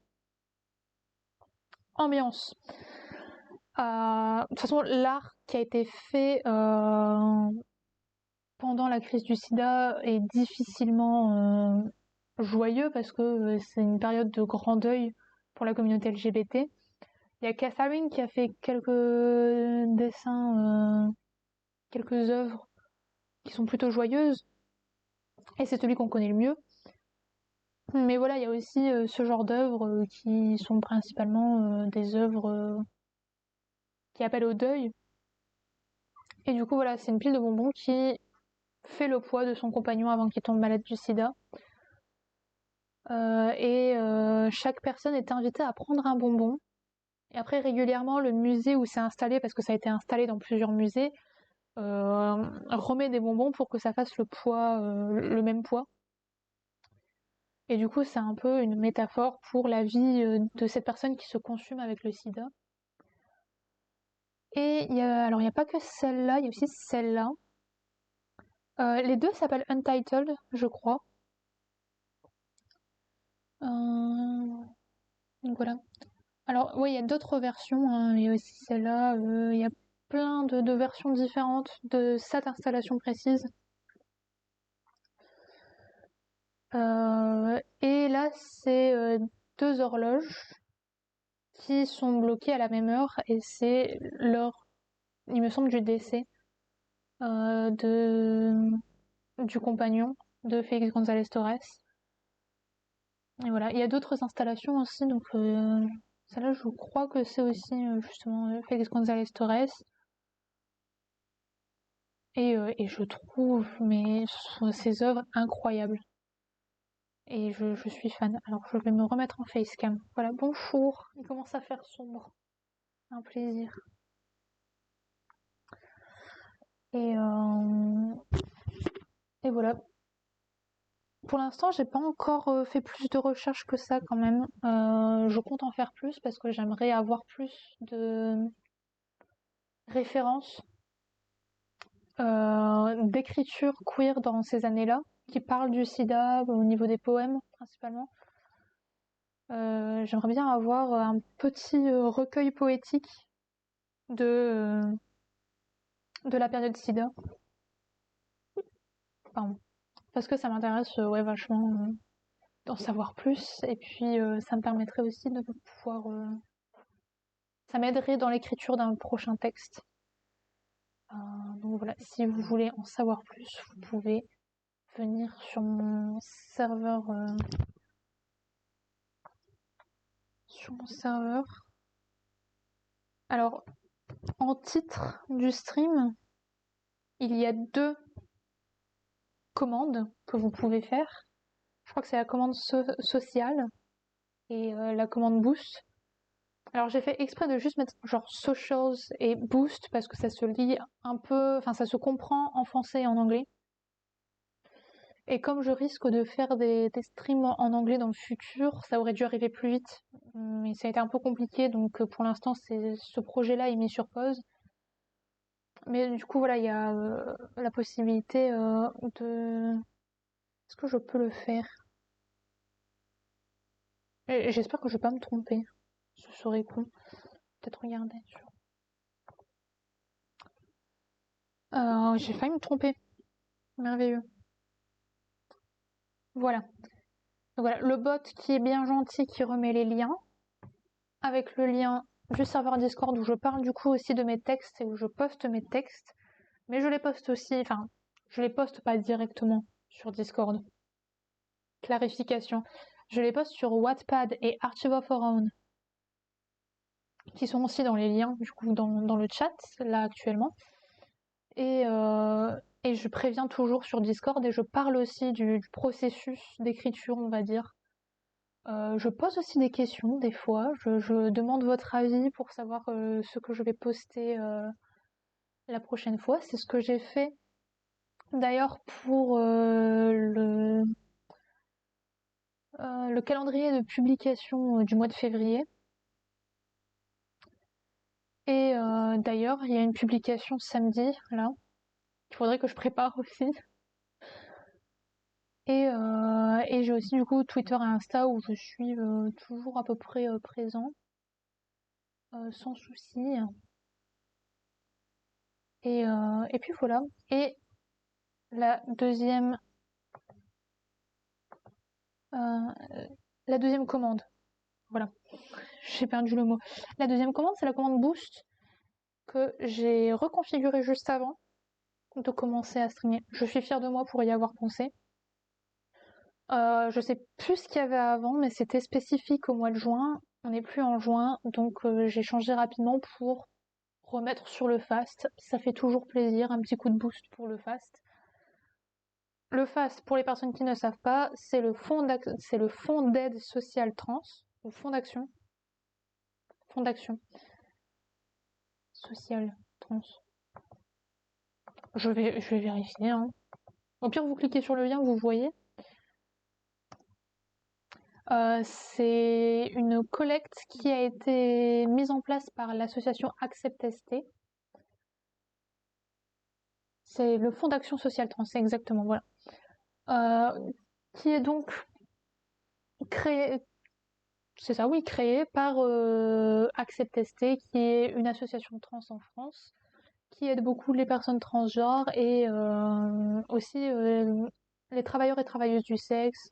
[SPEAKER 1] Ambiance. De toute façon, l'art qui a été fait pendant la crise du sida est difficilement joyeux parce que c'est une période de grand deuil pour la communauté LGBT. Il y a Catherine qui a fait quelques dessins, quelques œuvres qui sont plutôt joyeuses, et c'est celui qu'on connaît le mieux. Mais voilà, il y a aussi ce genre d'œuvres qui sont principalement des œuvres qui appellent au deuil. Et du coup, voilà, c'est une pile de bonbons qui fait le poids de son compagnon avant qu'il tombe malade du sida. Chaque personne est invitée à prendre un bonbon. Et après, régulièrement, le musée où c'est installé, parce que ça a été installé dans plusieurs musées, remet des bonbons pour que ça fasse le poids, le même poids. Et du coup, c'est un peu une métaphore pour la vie de cette personne qui se consume avec le sida. Et alors il n'y a pas que celle-là, il y a aussi celle-là. Les deux s'appellent Untitled, je crois. Donc voilà. Alors oui, il y a d'autres versions, hein. Il y a aussi celle-là. Il y a plein de versions différentes de cette installation précise. Et là, c'est deux horloges qui sont bloquées à la même heure et c'est l'heure, il me semble, du décès du compagnon de Félix González Torres. Et voilà, il y a d'autres installations aussi, donc celle-là, je crois que c'est aussi justement Félix González Torres. Et je trouve ses œuvres incroyables. Et je suis fan. Alors je vais me remettre en facecam. Voilà, bonjour. Il commence à faire sombre. Un plaisir. Et, euh, et voilà. Pour l'instant, j'ai pas encore fait plus de recherches que ça quand même. Je compte en faire plus parce que j'aimerais avoir plus de références d'écriture queer dans ces années-là, qui parlent du sida au niveau des poèmes principalement. J'aimerais bien avoir un petit recueil poétique de, de la période sida. Pardon. Parce que ça m'intéresse ouais, vachement d'en savoir plus. Et puis ça me permettrait aussi de pouvoir... ça m'aiderait dans l'écriture d'un prochain texte. Donc voilà, si vous voulez en savoir plus, vous pouvez venir sur mon serveur. Sur mon serveur. Alors, en titre du stream, il y a deux commandes que vous pouvez faire. Je crois que c'est la commande sociale et la commande boost. Alors j'ai fait exprès de juste mettre genre socials et boost parce que ça se lit un peu, enfin ça se comprend en français et en anglais. Et comme je risque de faire des streams en anglais dans le futur, ça aurait dû arriver plus vite. Mais ça a été un peu compliqué, donc pour l'instant ce projet-là est mis sur pause. Mais du coup voilà, il y a la possibilité de... Est-ce que je peux le faire? Et j'espère que je vais pas me tromper. Ce serait cool. Peut-être regarder sur... j'ai failli me tromper. Merveilleux. Voilà. Donc voilà, le bot qui est bien gentil, qui remet les liens, avec le lien du serveur Discord où je parle du coup aussi de mes textes et où je poste mes textes. Mais je les poste aussi, enfin, je les poste pas directement sur Discord. Clarification. Je les poste sur Wattpad et Archive of Our Own, qui sont aussi dans les liens, du coup, dans le chat, là, actuellement. Et je préviens toujours sur Discord et je parle aussi du processus d'écriture, on va dire. Je pose aussi des questions, des fois. Je demande votre avis pour savoir ce que je vais poster la prochaine fois. C'est ce que j'ai fait, d'ailleurs, pour le calendrier de publication du mois de février. Et d'ailleurs, il y a une publication samedi, là, qu'il faudrait que je prépare aussi. Et j'ai aussi du coup Twitter et Insta où je suis toujours à peu près présent, sans souci. Et puis voilà. Et la deuxième La deuxième commande, voilà, j'ai perdu le mot. La deuxième commande, c'est la commande Boost que j'ai reconfigurée juste avant de commencer à streamer. Je suis fière de moi pour y avoir pensé. Je sais plus ce qu'il y avait avant, mais c'était spécifique au mois de juin. On n'est plus en juin, donc j'ai changé rapidement pour remettre sur le fast. Ça fait toujours plaisir, un petit coup de boost pour le fast. Le FAST, pour les personnes qui ne savent pas, c'est le fonds d'aide sociale trans, ou fonds d'action sociale trans. Je vais vérifier, hein. Au pire, vous cliquez sur le lien, vous voyez. C'est une collecte qui a été mise en place par l'association Accept ST. C'est le fonds d'action sociale trans, exactement, voilà. Qui est donc créé, c'est ça, oui, créé par Accept ST, qui est une association trans en France, qui aide beaucoup les personnes transgenres et aussi les travailleurs et travailleuses du sexe,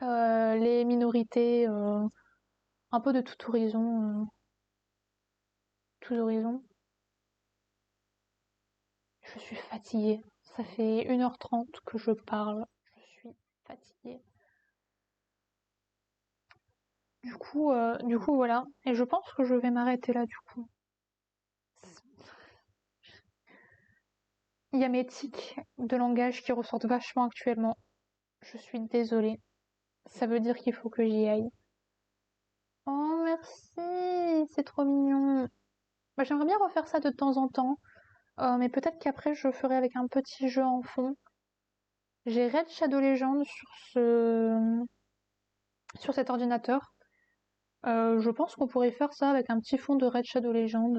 [SPEAKER 1] les minorités, un peu de tout horizon, tous horizons. Je suis fatiguée. Ça fait 1h30 que je parle. Je suis fatiguée. Du coup, voilà. Et je pense que je vais m'arrêter là, du coup. Il y a mes tics de langage qui ressortent vachement actuellement. Je suis désolée. Ça veut dire qu'il faut que j'y aille. Oh, merci, c'est trop mignon. Bah, j'aimerais bien refaire ça de temps en temps, mais peut-être qu'après je ferai avec un petit jeu en fond. J'ai Red Shadow Legends sur cet ordinateur. Je pense qu'on pourrait faire ça avec un petit fond de Red Shadow Legends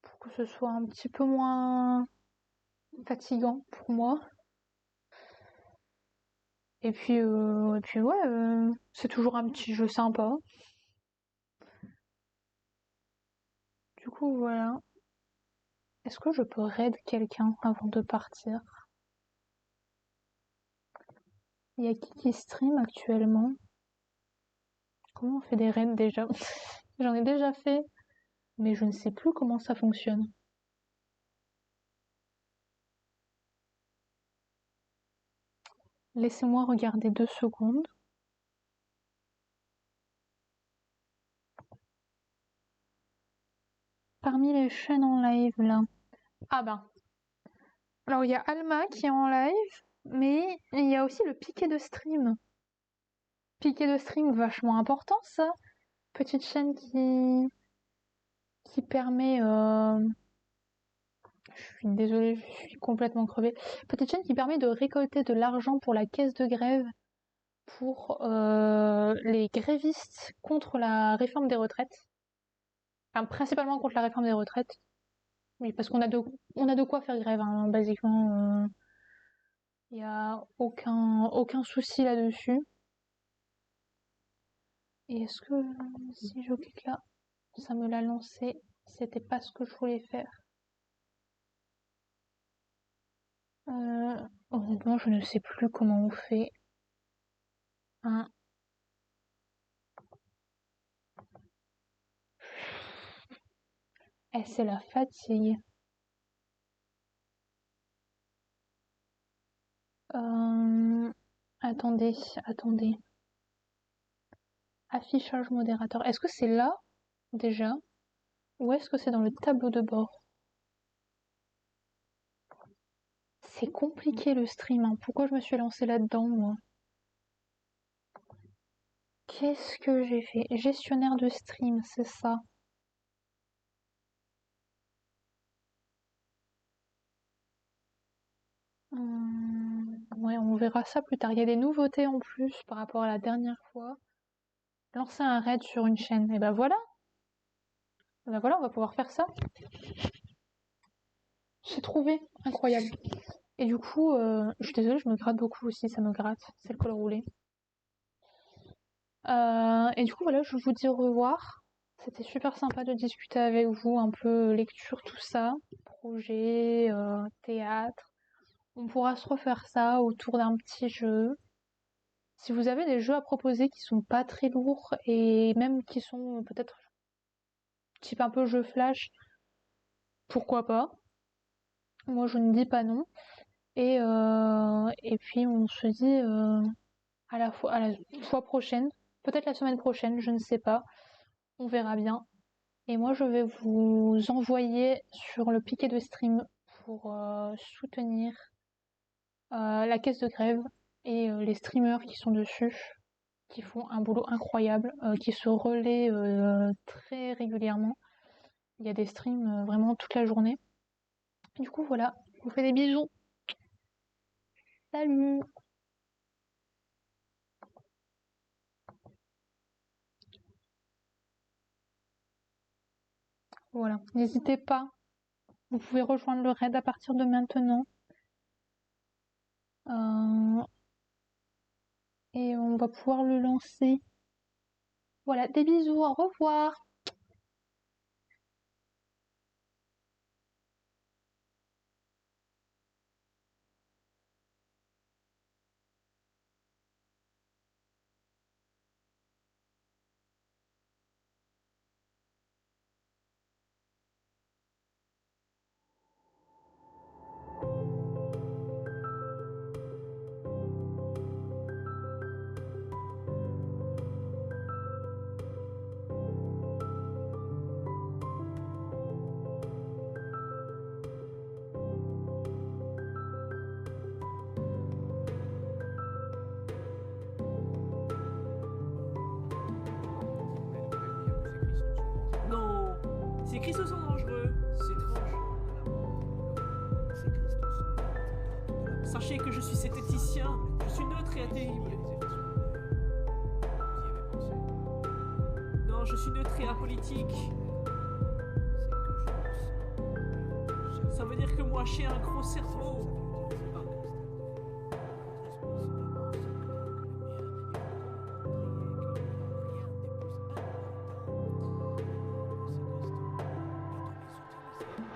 [SPEAKER 1] pour que ce soit un petit peu moins fatigant pour moi. Et puis ouais, c'est toujours un petit jeu sympa. Du coup, voilà. Est-ce que je peux raid quelqu'un avant de partir? Il y a qui stream actuellement? Comment on fait des raids déjà? J'en ai déjà fait, mais je ne sais plus comment ça fonctionne. Laissez-moi regarder 2 secondes. Parmi les chaînes en live là. Ah ben. Alors il y a Alma qui est en live, mais il y a aussi le piqué de stream. Piqué de stream vachement important ça. Petite chaîne qui permet. Je suis désolée, je suis complètement crevée. Petite chaîne qui permet de récolter de l'argent pour la caisse de grève pour les grévistes contre la réforme des retraites. Enfin, principalement contre la réforme des retraites. Oui, parce on a de quoi faire grève, hein, basiquement. Il n'y a aucun souci là-dessus. Et est-ce que si je clique là, ça me l'a lancé? C'était pas ce que je voulais faire. Honnêtement, je ne sais plus comment on fait. Hein. Eh, c'est la fatigue. Euh, attendez, attendez. Affichage modérateur. Est-ce que c'est là, déjà? Ou est-ce que c'est dans le tableau de bord? C'est compliqué le stream, hein. Pourquoi je me suis lancée là-dedans, moi? Qu'est-ce que j'ai fait? Gestionnaire de stream, c'est ça. Ouais, on verra ça plus tard. Il y a des nouveautés en plus par rapport à la dernière fois. Lancer un raid sur une chaîne. Et ben voilà. Et ben voilà, on va pouvoir faire ça. J'ai trouvé. Incroyable. Et du coup, je suis désolée, je me gratte beaucoup aussi, ça me gratte. C'est le col roulé. Et du coup, voilà, je vous dis au revoir. C'était super sympa de discuter avec vous, un peu lecture, tout ça. Projet, théâtre. On pourra se refaire ça autour d'un petit jeu. Si vous avez des jeux à proposer qui sont pas très lourds et même qui sont peut-être type un peu jeu flash, pourquoi pas? Moi, je ne dis pas non. Et puis, on se dit à la fois prochaine, peut-être la semaine prochaine, je ne sais pas. On verra bien. Et moi, je vais vous envoyer sur le piquet de stream pour soutenir la caisse de grève et les streamers qui sont dessus, qui font un boulot incroyable, qui se relaient très régulièrement. Il y a des streams vraiment toute la journée. Du coup, voilà, je vous fais des bisous. Salut! Voilà, n'hésitez pas, vous pouvez rejoindre le raid à partir de maintenant. Et on va pouvoir le lancer. Voilà, des bisous, au revoir!
[SPEAKER 2] Non, ces cristaux sont dangereux. C'est étrange. Sachez que je suis zététicien. Je suis neutre et athée. Non, je suis neutre et apolitique. Ça veut dire que moi j'ai un gros cerveau.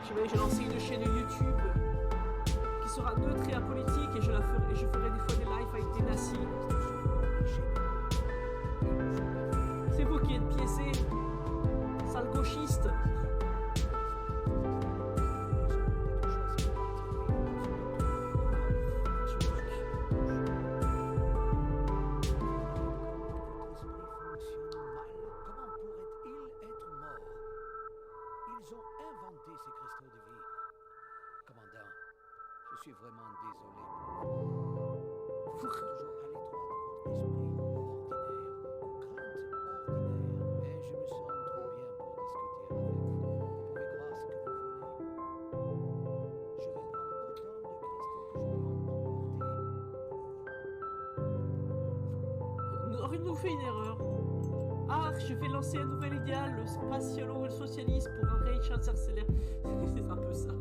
[SPEAKER 2] Je vais lancer une chaîne YouTube qui sera neutre et apolitique et je ferai des fois des lives avec des nazis. C'est vous qui êtes biaisés, sale gauchiste.
[SPEAKER 3] Ils ont inventé ces cristaux de vie. Commandant, je suis vraiment désolé pour vous. Vous êtes toujours à l'étroit dans votre esprit ordinaire, aux craintes ordinaires. Et je me sens trop bien pour discuter avec vous. Vous pouvez croire ce que vous voulez. Je vais prendre autant de cristaux que je peux en emporter.
[SPEAKER 2] Aurions-nous fait une erreur? Ah, je vais lancer un nouvel idéal, le spatialo-socialiste pour un Reich interstellaire. C'est un peu ça.